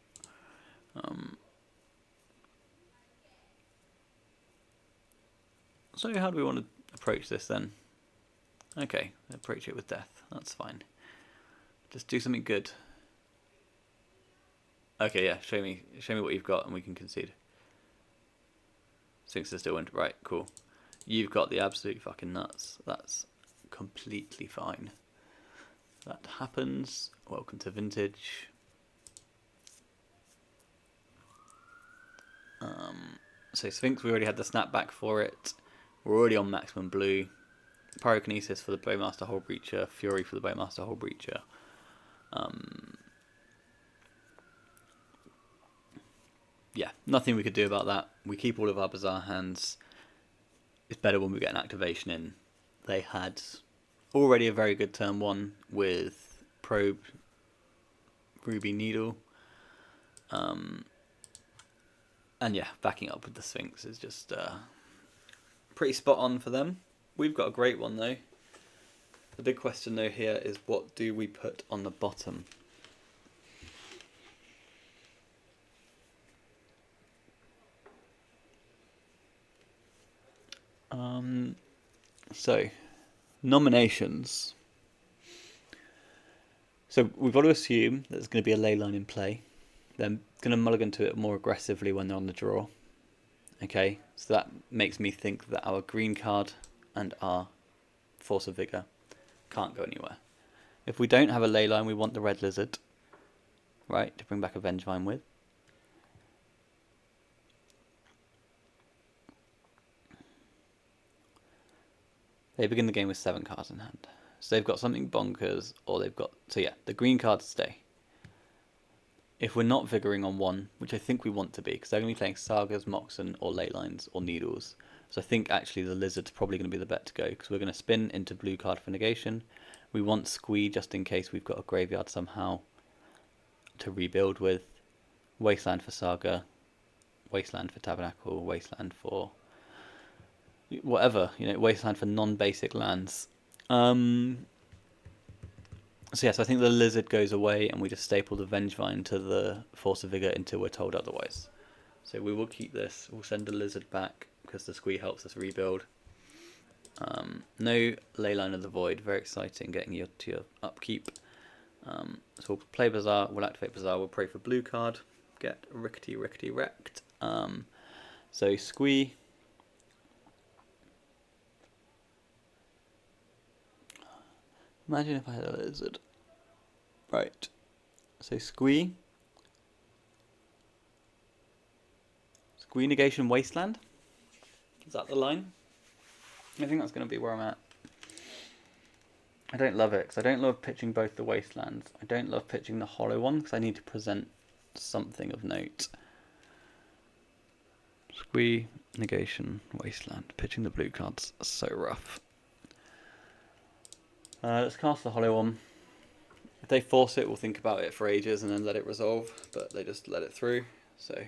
Speaker 1: So how do we want to approach this then? Okay, approach it with death. That's fine. Just do something good. Okay, yeah. Show me what you've got, and we can concede. Sphinx is still win. Right, cool. You've got the absolute fucking nuts. That's completely fine. That happens. Welcome to vintage. So Sphinx, we already had the snapback for it. We're already on maximum blue. Pyrokinesis for the Bowmaster Hole Breacher. Fury for the Bowmaster Hole Breacher. Yeah, nothing we could do about that. We keep all of our Bazaar hands. It's better when we get an activation in. They had already a very good turn 1 with Probe, Ruby Needle. And yeah, backing up with the Sphinx is just pretty spot on for them. We've got a great one though. The big question though here is, what do we put on the bottom? So, nominations. So we've got to assume that there's going to be a ley line in play. They're going to mulligan to it more aggressively when they're on the draw. Okay, so that makes me think that our green card and our Force of Vigor can't go anywhere. If we don't have a ley line, we want the red lizard, right, to bring back a Vengevine with. They begin the game with 7 cards in hand. So they've got something bonkers, or they've got... So yeah, the green cards stay. If we're not vigoring on 1, which I think we want to be, because they're going to be playing Sagas, Moxen, or Ley Lines, or Needles. So I think actually the Lizard's probably going to be the bet to go, because we're going to spin into blue card for negation. We want Squee just in case we've got a graveyard somehow to rebuild with. Wasteland for Saga, Wasteland for Tabernacle, Wasteland for... whatever, you know, Wasteland for non-basic lands. So yes, I think the Lizard goes away and we just staple the Vengevine to the Force of Vigor until we're told otherwise. So we will keep this. We'll send the Lizard back because the Squee helps us rebuild. No Leyline of the Void. Very exciting, getting you to your upkeep. So we'll play Bazaar. We'll activate Bazaar. We'll pray for blue card. Get rickety wrecked. So Squee. Imagine if I had a Lizard. Right. So Squee. Squee negation Wasteland. Is that the line? I think that's going to be where I'm at. I don't love it because I don't love pitching both the Wastelands. I don't love pitching the hollow one because I need to present something of note. Squee, negation, Wasteland. Pitching the blue cards are so rough. Let's cast the hollow one. If they force it, we'll think about it for ages and then let it resolve, but they just let it through, so...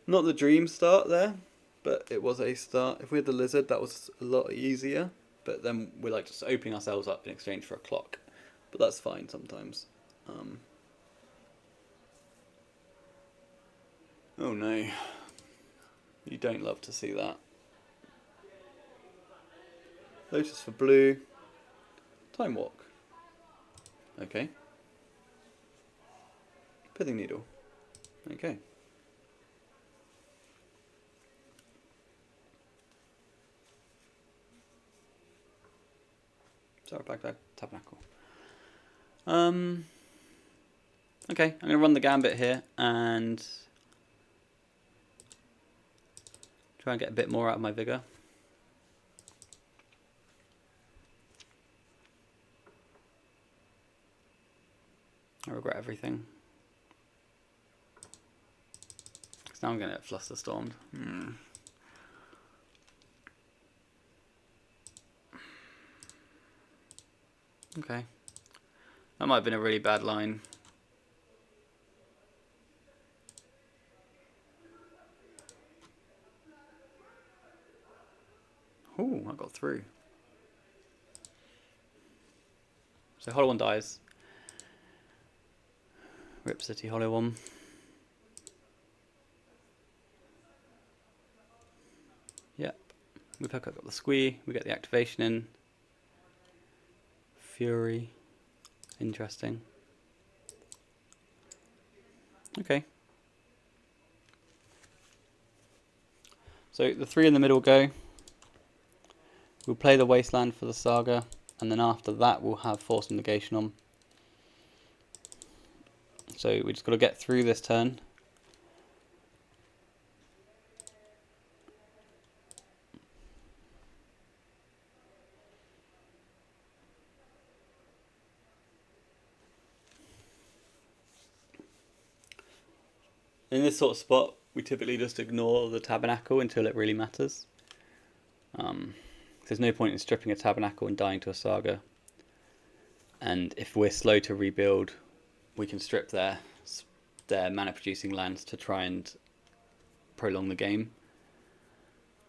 Speaker 1: Not the dream start there, but it was a start. If we had the Lizard, that was a lot easier, but then we're like just opening ourselves up in exchange for a clock. But that's fine sometimes. Oh no. You don't love to see that. Lotus for blue. Time Walk. Okay. Pithing Needle. Okay. Sorry, back Tabernacle. Okay, I'm going to run the Gambit here and try and get a bit more out of my Vigor. I regret everything. Because now I'm going to get Flusterstormed. Okay. That might have been a really bad line. Ooh, I got through. So Hollow One dies. Rip City Hollow One. Yep. We pick up the Squee, we get the activation in. Fury. Interesting. Okay. So the 3 in the middle go. We'll play the Wasteland for the Saga, and then after that we'll have Force of Negation on. So we just got to get through this turn. In this sort of spot, we typically just ignore the Tabernacle until it really matters. There's no point in stripping a Tabernacle and dying to a Saga. And if we're slow to rebuild, we can strip their mana producing lands to try and prolong the game.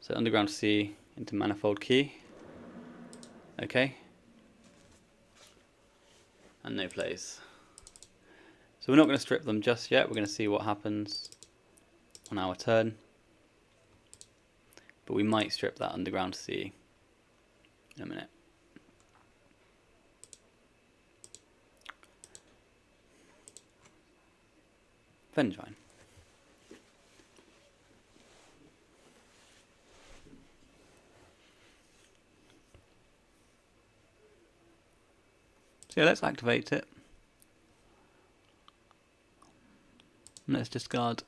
Speaker 1: So Underground Sea into Manifold Key. Okay. And no plays. So we're not going to strip them just yet. We're going to see what happens on our turn. But we might strip that Underground Sea in a minute. Vengevine. So yeah, let's activate it. And let's discard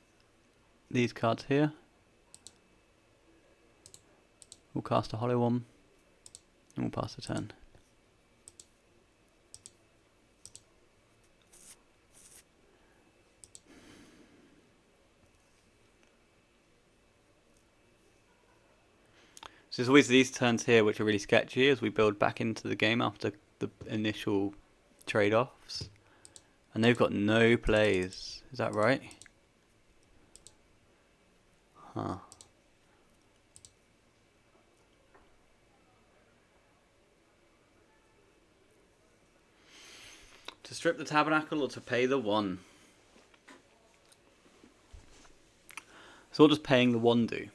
Speaker 1: these cards here. We'll cast a Hollow One, and we'll pass the turn. So there's always these turns here which are really sketchy as we build back into the game after the initial trade-offs. And they've got no plays, is that right? Huh. To strip the Tabernacle or to pay the 1? So what does paying the 1 do?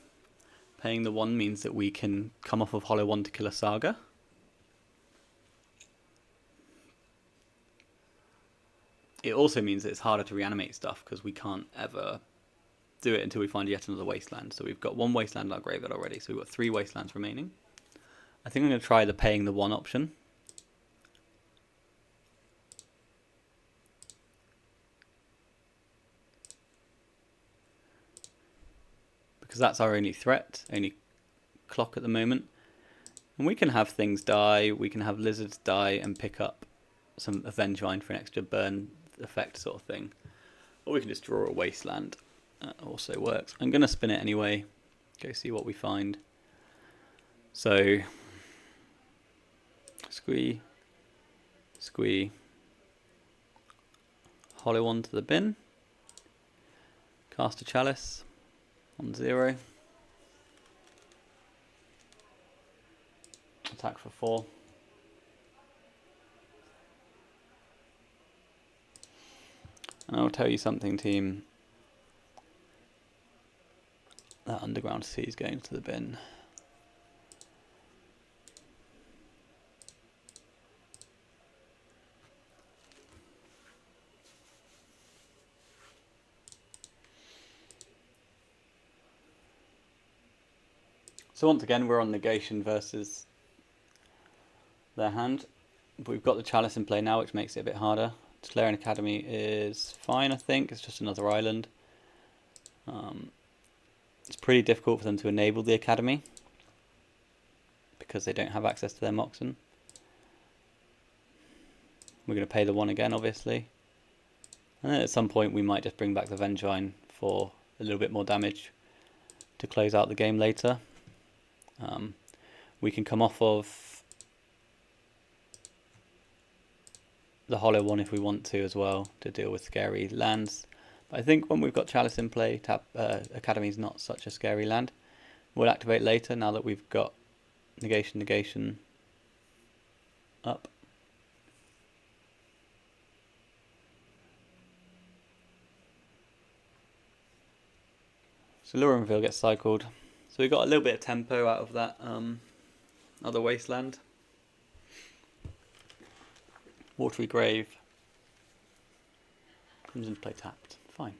Speaker 1: Paying the 1 means that we can come off of Hollow One to kill a Saga. It also means that it's harder to reanimate stuff because we can't ever do it until we find yet another Wasteland. So we've got 1 Wasteland in our graveyard already, so we've got 3 Wastelands remaining. I think I'm going to try the paying the 1 option. Because that's our only threat, only clock at the moment. And we can have things die, we can have lizards die and pick up some Vengevine for an extra burn effect sort of thing. Or we can just draw a Wasteland. That also works. I'm going to spin it anyway, go see what we find. So, Squee, Squee, Hollow One to the bin, cast a Chalice on 0, attack for 4. And I'll tell you something, team. That Underground Sea is going to the bin. So once again, we're on negation versus their hand. But we've got the Chalice in play now, which makes it a bit harder. Declaring Academy is fine, I think. It's just another island. It's pretty difficult for them to enable the Academy because they don't have access to their Moxen. We're going to pay the 1 again, obviously. And then at some point we might just bring back the Vengevine for a little bit more damage to close out the game later. We can come off of the Hollow One if we want to as well, to deal with scary lands. But I think when we've got Chalice in play, Academy is not such a scary land. We'll activate later now that we've got negation, negation, up. So Lure and Reveal gets cycled. So we got a little bit of tempo out of that other Wasteland. Watery Grave comes into play tapped. Fine.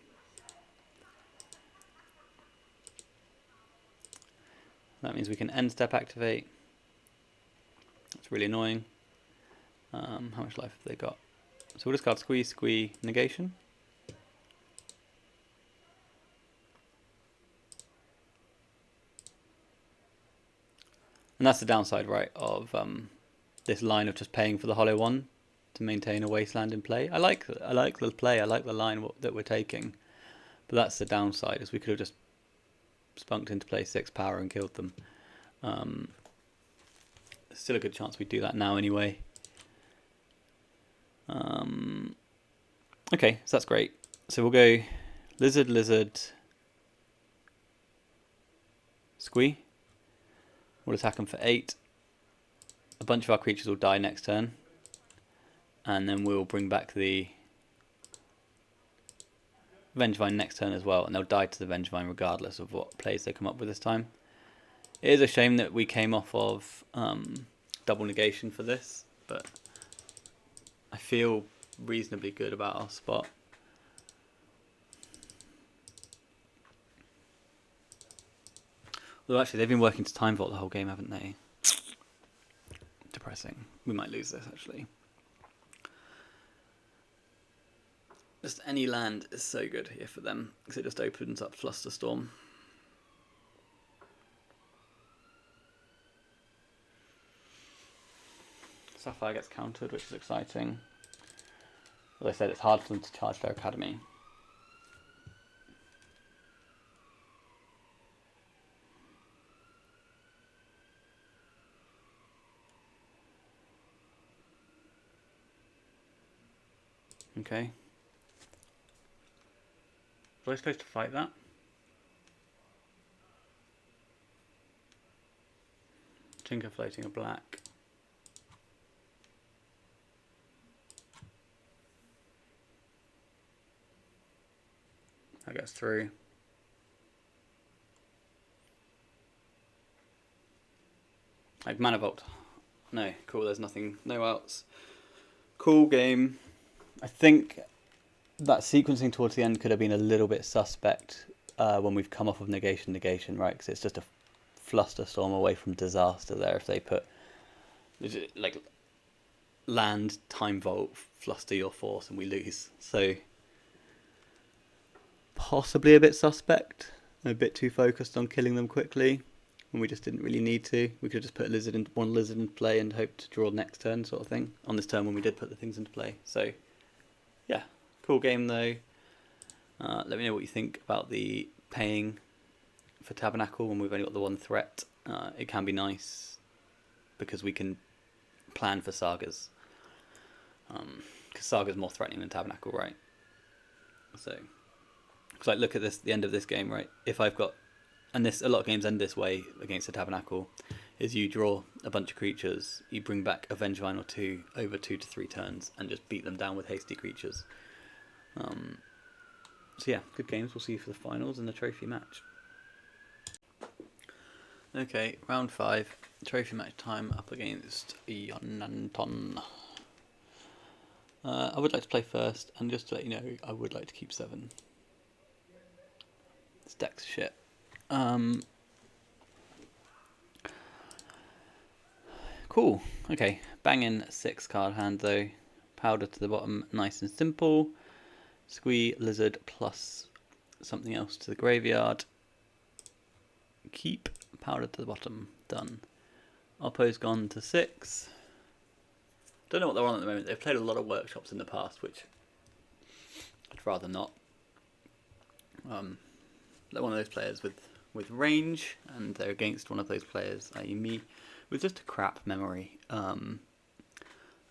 Speaker 1: That means we can end step activate. That's really annoying. How much life have they got? So we'll discard Squee, Squee, negation. And that's the downside, right, of this line of just paying for the hollow one to maintain a Wasteland in play. I like the play, I like the line that we're taking. But that's the downside, is we could have just spunked into play 6 power and killed them. Still a good chance we do that now anyway. Okay, so that's great. So we'll go Lizard, Lizard, Squee. We'll attack them for 8. A bunch of our creatures will die next turn. And then we'll bring back the Vengevine next turn as well. And they'll die to the Vengevine regardless of what plays they come up with this time. It is a shame that we came off of double negation for this. But I feel reasonably good about our spot. Although actually they've been working to time vault the whole game, haven't they? Depressing. We might lose this actually. Just any land is so good here for them because it just opens up Flusterstorm. Sapphire gets countered, which is exciting. As I said, it's hard for them to charge their academy. Okay. Was I supposed to fight that? Tinker floating a black. That gets through. Like Mana Vault. No, cool, there's nothing, no outs. Cool game. I think that sequencing towards the end could have been a little bit suspect when we've come off of negation, right? Because it's just a Flusterstorm away from disaster there if they put like land, time vault, fluster your force and we lose. So possibly a bit suspect, a bit too focused on killing them quickly when we just didn't really need to. We could have just put one lizard into play and hope to draw next turn sort of thing on this turn when we did put the things into play. So yeah, cool game though. Let me know what you think about the paying for Tabernacle when we've only got the one threat. It can be nice because we can plan for Sagas. Because Saga's more threatening than Tabernacle, right? So, because like look at this, the end of this game, right? If I've got, and this a lot of games end this way against the Tabernacle, is you draw a bunch of creatures, you bring back a Vengevine or two over 2 to 3 turns, and just beat them down with hasty creatures. So yeah, good games. We'll see you for the finals and the trophy match. Okay, round 5, trophy match time up against Yonanton. I would like to play first, and just to let you know, I would like to keep 7. This deck's shit. Cool. Okay, banging 6 card hand though. Powder to the bottom, nice and simple. Squee, Lizard plus something else to the graveyard. Keep, powder to the bottom, done. Oppo's gone to 6. Don't know what they're on at the moment. They've played a lot of workshops in the past, which I'd rather not. They're one of those players with range, and they're against one of those players, i.e. me, with just a crap memory. I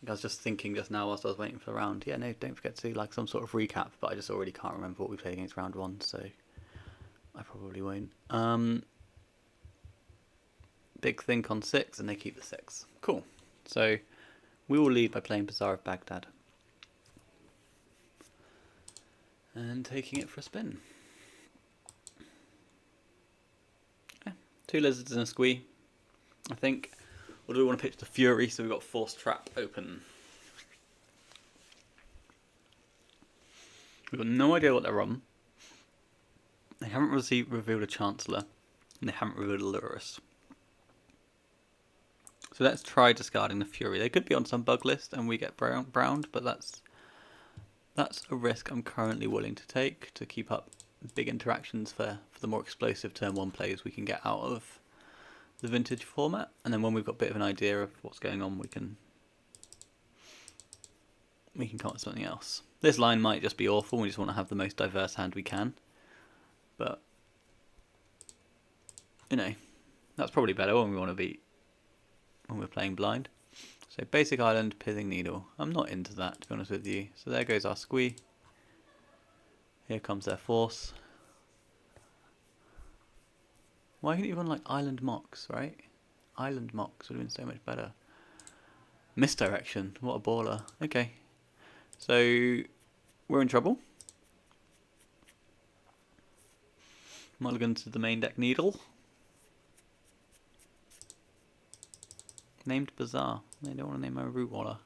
Speaker 1: was just thinking just now whilst I was waiting for the round, yeah, no, don't forget to do like some sort of recap, but I just already can't remember what we played against round 1, so I probably won't. big think on 6, and they keep the 6. Cool. So we will lead by playing Bazaar of Baghdad. And taking it for a spin. Okay. 2 lizards and a squee, I think. Or do we want to pitch the Fury, so we've got Force Trap open. We've got no idea what they're on. They haven't revealed a Chancellor, and they haven't revealed a Lurus. So let's try discarding the Fury. They could be on some bug list and we get browned, but that's a risk I'm currently willing to take to keep up big interactions for the more explosive turn 1 plays we can get out of the vintage format. And then when we've got a bit of an idea of what's going on, we can come up with something else. This line might just be awful. We just want to have the most diverse hand we can. But, you know, that's probably better when we want to be, when we're playing blind. So basic island, Pithing Needle. I'm not into that, to be honest with you. So there goes our Squee. Here comes their Force. Why can't you run like Island Mox, right? Island Mox would have been so much better. Misdirection, what a baller. Okay. So we're in trouble. Mulligan to the main deck Needle. Named Bazaar. They don't want to name a Root Waller.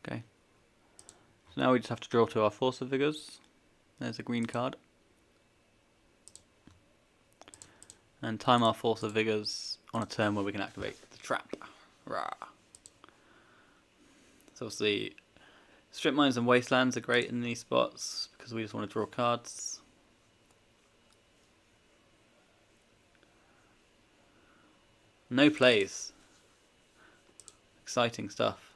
Speaker 1: Okay. So now we just have to draw to our Force of Vigors. There's a green card. And time our Force of Vigors on a turn where we can activate the trap. Rah. So obviously Strip Mines and Wastelands are great in these spots because we just want to draw cards. No plays. Exciting stuff.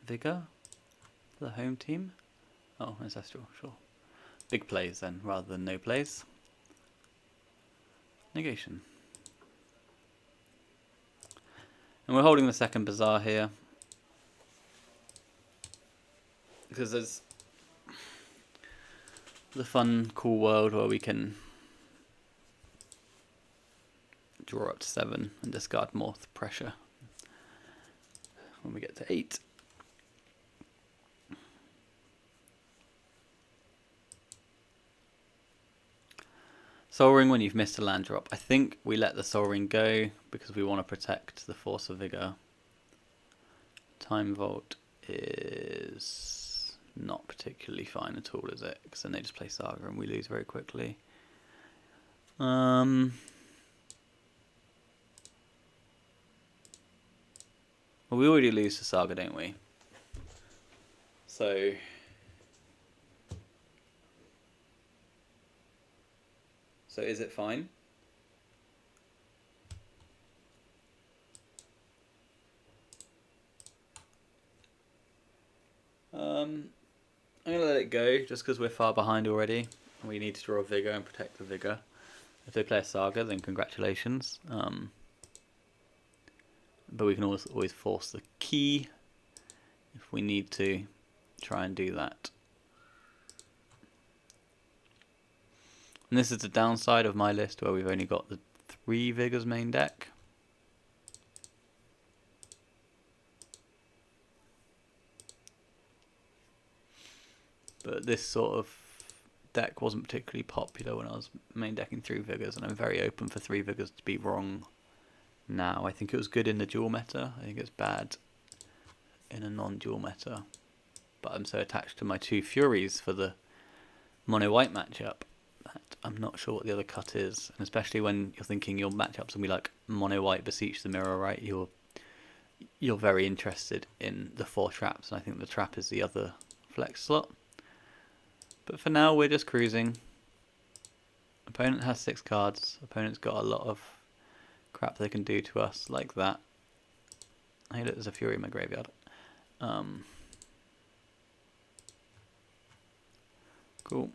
Speaker 1: Vigor for the home team. Oh, Ancestral, sure. Big plays then, rather than no plays. Negation. And we're holding the second Bazaar here. Because there's the fun, cool world where we can draw up to 7 and discard more pressure when we get to 8. Soul Ring when you've missed a land drop. I think we let the Soul Ring go because we want to protect the Force of Vigor. Time Vault is not particularly fine at all, is it? Because then they just play Saga and we lose very quickly. Well, we already lose to Saga, don't we? So is it fine? I'm going to let it go just because we're far behind already. And we need to draw a Vigor and protect the Vigor. If they play a Saga, then congratulations. But we can always force the key if we need to try and do that. And this is the downside of my list where we've only got the 3 Vigors main deck. But this sort of deck wasn't particularly popular when I was main decking 3 Vigors, and I'm very open for 3 Vigors to be wrong now. I think it was good in the dual meta. I think it's bad in a non-dual meta. But I'm so attached to my 2 Furies for the mono-white matchup that I'm not sure what the other cut is. And especially when you're thinking your matchup's going to be like mono-white Beseech the Mirror, right? You're very interested in the 4 traps, and I think the trap is the other flex slot. But for now, we're just cruising. Opponent has 6 cards. Opponent's got a lot of crap they can do to us, like that. Hey, look, there's a Fury in my graveyard. Cool.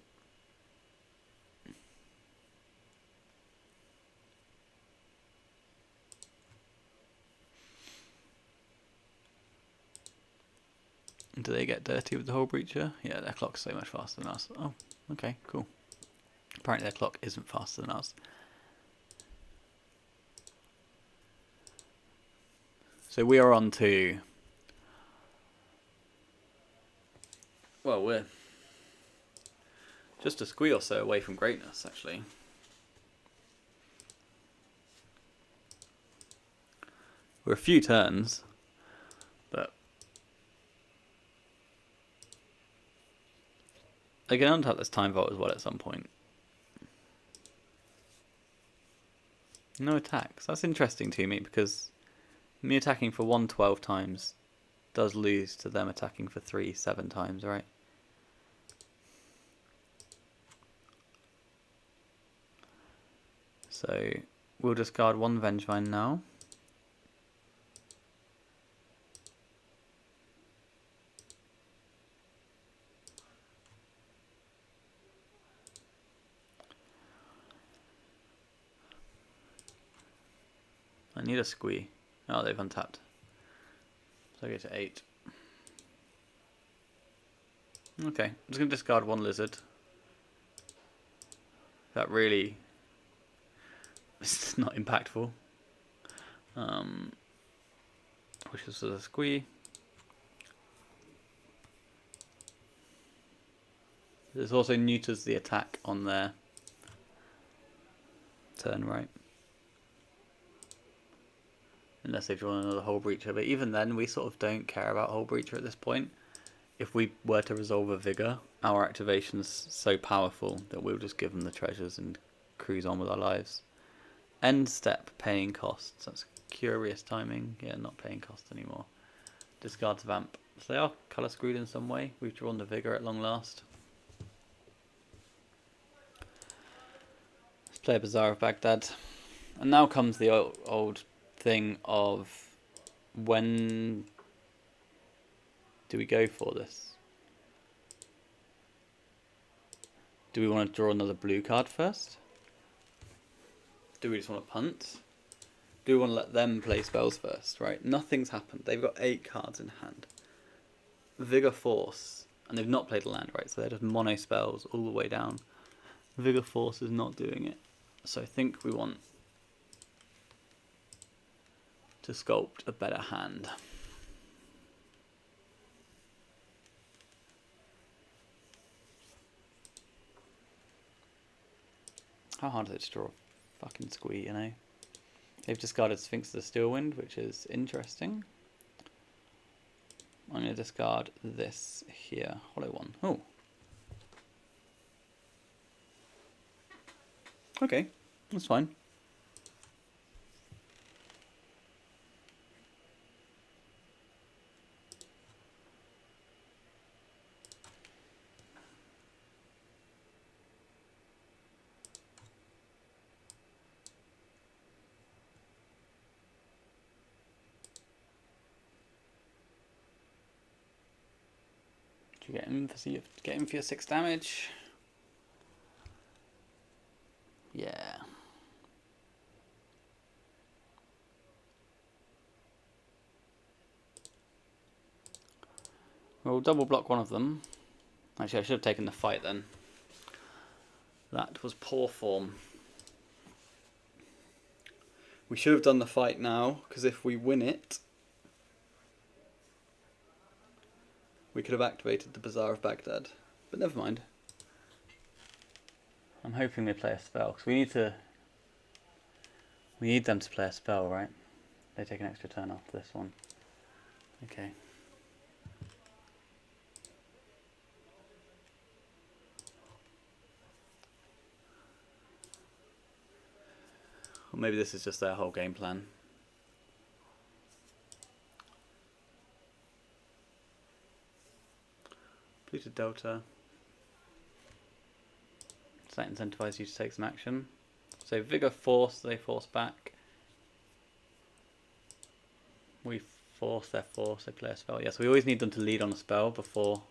Speaker 1: Do they get dirty with the Hull Breacher? Yeah, their clock's so much faster than us. Oh, okay, cool. Apparently their clock isn't faster than us. So we are on to... Well, we're just a squee or so away from greatness, actually. We're a few turns, but... They can untap this time vault as well at some point. No attacks. That's interesting to me because me attacking for 112 times does lose to them attacking for 7 times, right? So we'll discard 1 Vengevine now. I need a Squee. Oh, they've untapped. So I go to 8. Okay, I'm just going to discard 1 Lizard. That really is not impactful. Which is a Squee. This also neuters the attack on their turn, right? Unless they draw another Hull Breacher, but even then we sort of don't care about Hull Breacher at this point. If we were to resolve a Vigor, our activation's so powerful that we'll just give them the treasures and cruise on with our lives. End step, paying costs. That's curious timing. Yeah, not paying costs anymore. Discards Vamp. So they are colour screwed in some way. We've drawn the Vigor at long last. Let's play a Bazaar of Baghdad. And now comes the old thing of when do we go for this? Do we want to draw another blue card first? Do we just want to punt? Do we want to let them play spells first, right? Nothing's happened. They've got 8 cards in hand. Vigor Force, and they've not played a land, right? So they're just mono spells all the way down. Vigor Force is not doing it. So I think we want to sculpt a better hand. How hard is it to draw a fucking Squee, you know? They've discarded Sphinx of the Steelwind, which is interesting. I'm going to discard this here. Hollow one. Oh. Okay, that's fine. Do you get him for your 6 damage? Yeah. We'll double block one of them. Actually, I should have taken the fight then. That was poor form. We should have done the fight now, because if we win it, we could have activated the Bazaar of Baghdad. But never mind. I'm hoping they play a spell, because we need them to play a spell, right? They take an extra turn after this one. Okay. Or maybe this is just their whole game plan. Polluted Delta. Does that incentivize you to take some action? So Vigor Force, they force back. We force their force, they play a spell. Yeah, so we always need them to lead on a spell before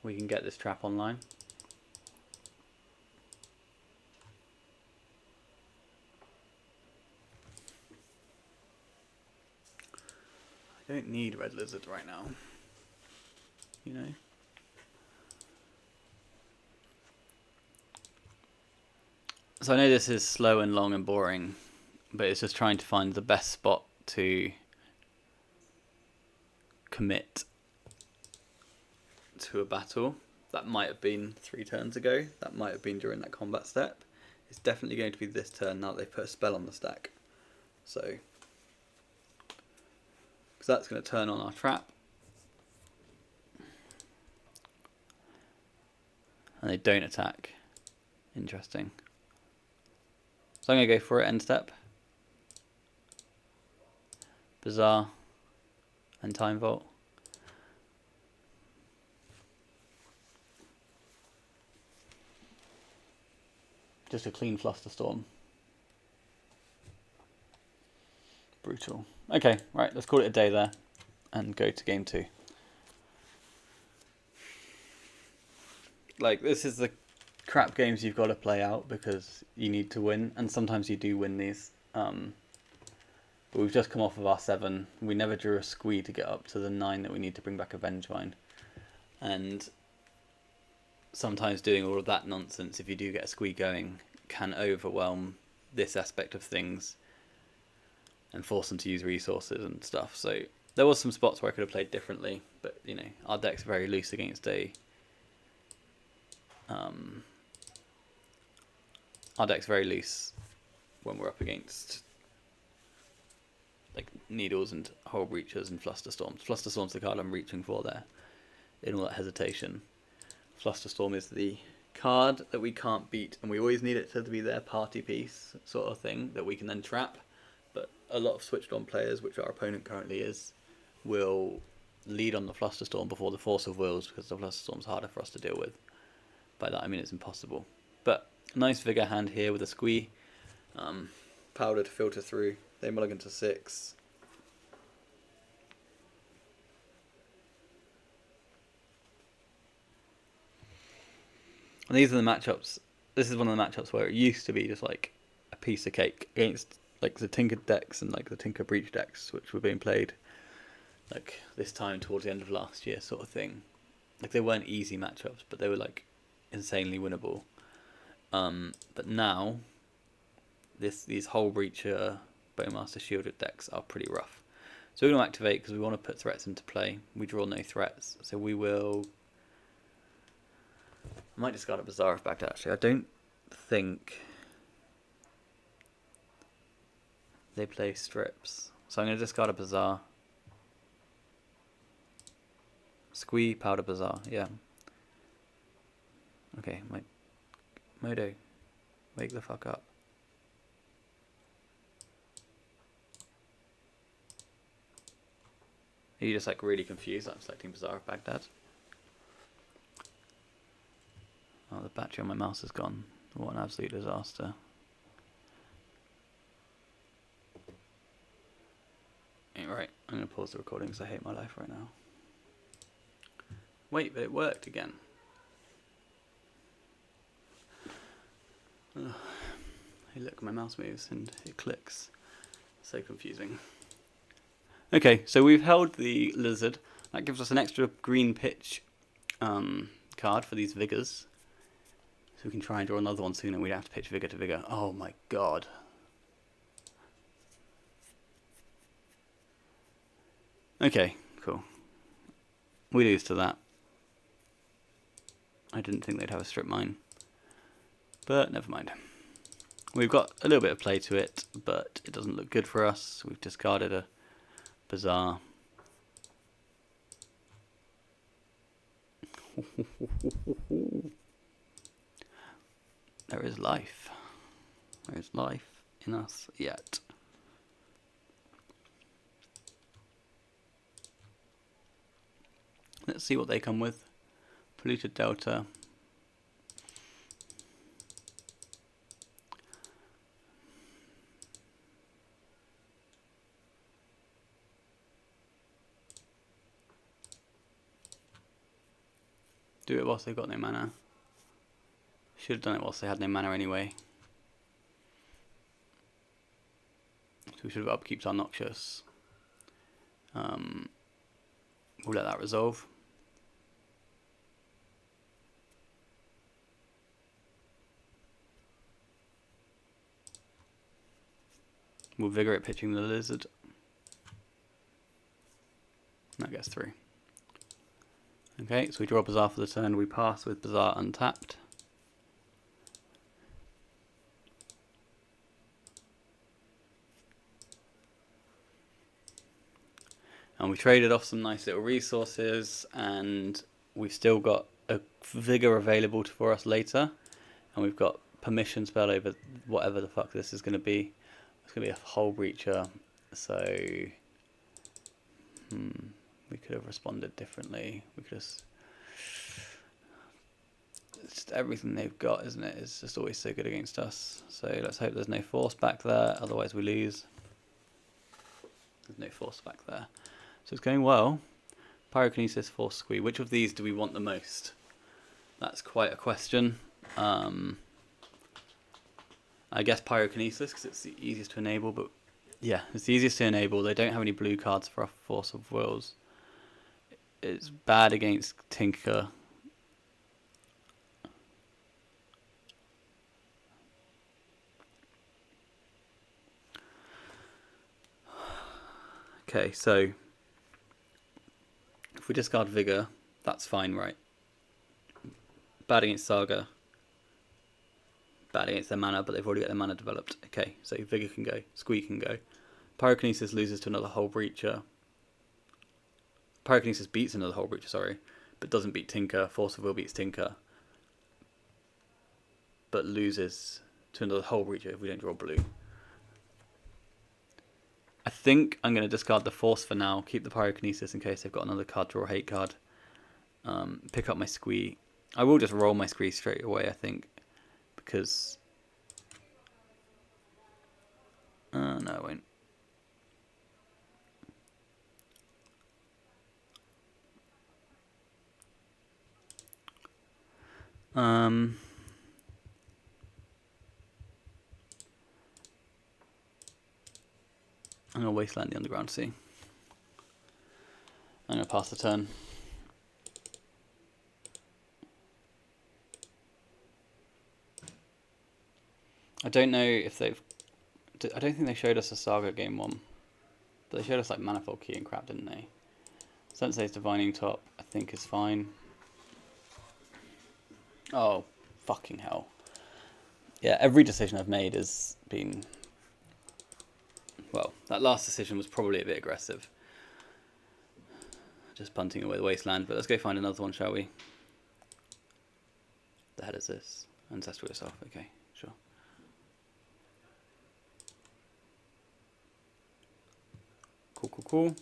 Speaker 1: we can get this trap online. I don't need red lizard right now. You know? So I know this is slow and long and boring, but it's just trying to find the best spot to commit to a battle. That might have been 3 turns ago. That might have been during that combat step. It's definitely going to be this turn now that they've put a spell on the stack. So, because that's going to turn on our trap. And they don't attack. Interesting. So I'm going to go for it, end step. Bizarre. And time vault. Just a clean Flusterstorm. Brutal. Okay, right, let's call it a day there and go to game 2. Like, this is the crap games you've got to play out because you need to win, and sometimes you do win these. But we've just come off of our 7. We never drew a Squee to get up to the 9 that we need to bring back a Vengevine. And sometimes doing all of that nonsense, if you do get a Squee going, can overwhelm this aspect of things and force them to use resources and stuff. So there was some spots where I could have played differently, but you know, our deck's very loose against a our deck's very loose when we're up against like Needles and Hole Breachers and Flusterstorms. Flusterstorm's the card I'm reaching for there in all that hesitation. Flusterstorm is the card that we can't beat, and we always need it to be their party piece sort of thing that we can then trap. But a lot of switched on players, which our opponent currently is, will lead on the Flusterstorm before the Force of Wills because the Flusterstorm's harder for us to deal with. By that I mean it's impossible. But nice Vigor hand here with a Squee. Powder to filter through. They mulligan to 6. And these are the matchups. This is one of the matchups where it used to be just like a piece of cake against like the Tinker decks and like the Tinker Breach decks, which were being played like this time towards the end of last year, sort of thing. Like they weren't easy matchups, but they were like insanely winnable. But now, these Hole Breacher, Bowmaster Shielded decks are pretty rough. So we're going to activate because we want to put threats into play. We draw no threats, so we will. I might discard a Bazaar if backed actually. I don't think they play strips, so I'm going to discard a Bazaar. Squee, Powder, Bazaar, yeah. Okay, my Modo, wake the fuck up. Are you just like really confused that I'm selecting Bazaar of Baghdad? Oh, the battery on my mouse is gone. What an absolute disaster. Right, I'm going to pause the recording because I hate my life right now. Wait, but it worked again. Ugh. Hey look, my mouse moves and it clicks. So confusing. Okay, so we've held the Lizard. That gives us an extra green pitch card for these Vigors. So we can try and draw another one soon and we'd have to pitch Vigor to Vigor. Oh my god. Okay, cool. We lose to that. I didn't think they'd have a strip mine. But never mind. We've got a little bit of play to it, but it doesn't look good for us. We've discarded a Bazaar. There is life. There is life in us yet. Let's see what they come with. Polluted Delta. Do it whilst they've got no mana. Should have done it whilst they had no mana anyway. So we should have upkeeped our Noxious. We'll let that resolve. We'll Vigor it, pitching the Lizard. That gets through. Okay, so we draw Bazaar for the turn. We pass with Bazaar untapped. And we traded off some nice little resources, and we've still got a Vigor available for us later. And we've got permission spell over whatever the fuck this is going to be. It's going to be a Hull Breacher, so we could have responded differently. We could just... It's just everything they've got, isn't it? It's just always so good against us. So let's hope there's no force back there, otherwise we lose. There's no force back there. So it's going well. Pyrokinesis, Force, Squee. Which of these do we want the most? That's quite a question. I guess Pyrokinesis, because it's the easiest to enable, but yeah, it's the easiest to enable. They don't have any blue cards for a Force of Wills. It's bad against Tinker. Okay, so if we discard Vigor, that's fine, right? Bad against Saga. Bad against their mana, but they've already got their mana developed. Okay, so Vigor can go. Squee can go. Pyrokinesis loses to another Hull Breacher. Pyrokinesis beats another Hull Breacher, sorry, but doesn't beat Tinker. Force of Will beats Tinker, but loses to another Hull Breacher if we don't draw blue. I think I'm going to discard the Force for now, keep the Pyrokinesis in case they've got another card, draw a hate card. Pick up my Squee. I will just roll my Squee straight away, I think, because... no, I won't. I'm going to Wasteland the Underground Sea. I'm going to pass the turn. I don't know if they've... I don't think they showed us a Saga game 1. But they showed us like Manifold Key and crap, didn't they? Sensei's Divining Top, I think, is fine. Oh, fucking hell. Yeah, every decision I've made has been... Well, that last decision was probably a bit aggressive. Just punting away the Wasteland, but let's go find another one, shall we? The hell is this? Ancestral yourself, okay, sure. Cool, cool, cool.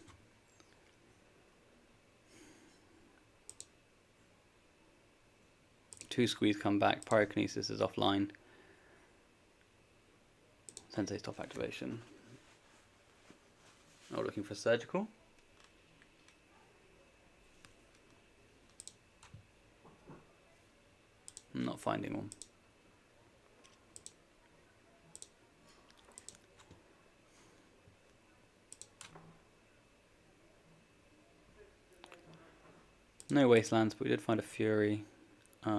Speaker 1: Two Squeeze come back, Pyrokinesis is offline. Sensei's top activation. Oh, looking for Surgical. I'm not finding one. No Wastelands, but we did find a Fury. I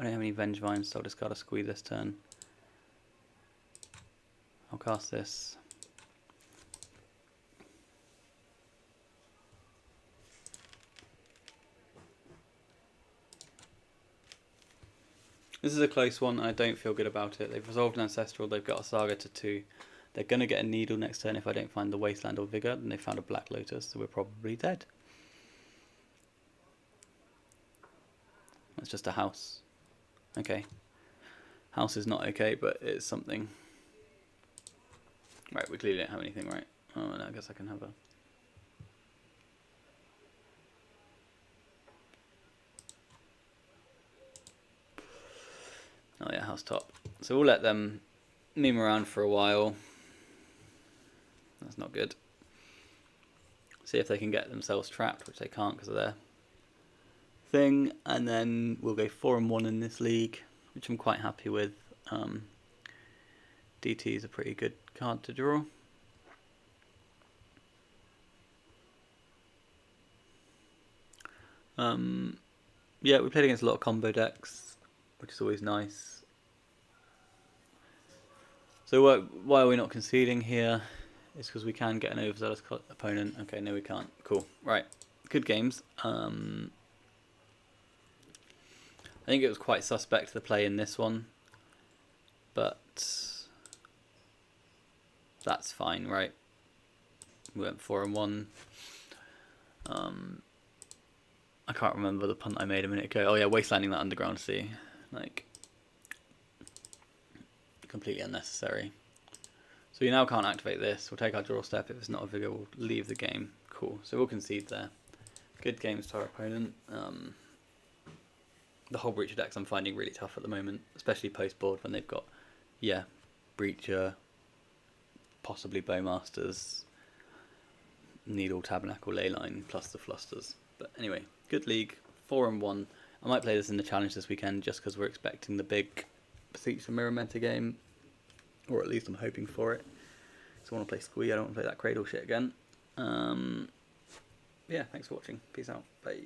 Speaker 1: don't have any Vengevines, so I'll discard a Squee this turn. I'll cast this. This is a close one, and I don't feel good about it. They've resolved an Ancestral, they've got a Saga to 2. They're going to get a Needle next turn if I don't find the Wasteland or Vigor, and they found a Black Lotus, so we're probably dead. That's just a house. Okay. House is not okay, but it's something. Right, we clearly don't have anything, right? Oh, no, I guess I can have a... Oh yeah, house top. So we'll let them meme around for a while. That's not good. See if they can get themselves trapped, which they can't because of their thing. And then we'll go 4-1 in this league, which I'm quite happy with. DT is a pretty good card to draw. Yeah, we played against a lot of combo decks, which is always nice. So why are we not conceding here? It's because we can get an overzealous opponent. Okay, no we can't. Cool. Right. Good games. I think it was quite suspect the play in this one, but that's fine, right? We went 4-1. I can't remember the punt I made a minute ago. Oh yeah, wastelanding that underground sea. Like, completely unnecessary. So we now can't activate this. We'll take our draw step. If it's not a vigor, we'll leave the game. Cool. So we'll concede there. Good games to our opponent. The whole Breacher decks I'm finding really tough at the moment, especially post-board when they've got, yeah, Breacher, possibly Bowmasters, Needle, Tabernacle, Leyline, plus the Flusters. But anyway, good league, 4-1. I might play this in the challenge this weekend just because we're expecting the big Beseech and Mirror meta game, or at least I'm hoping for it. So I want to play Squee, I don't want to play that Cradle shit again. Yeah, thanks for watching. Peace out. Bye.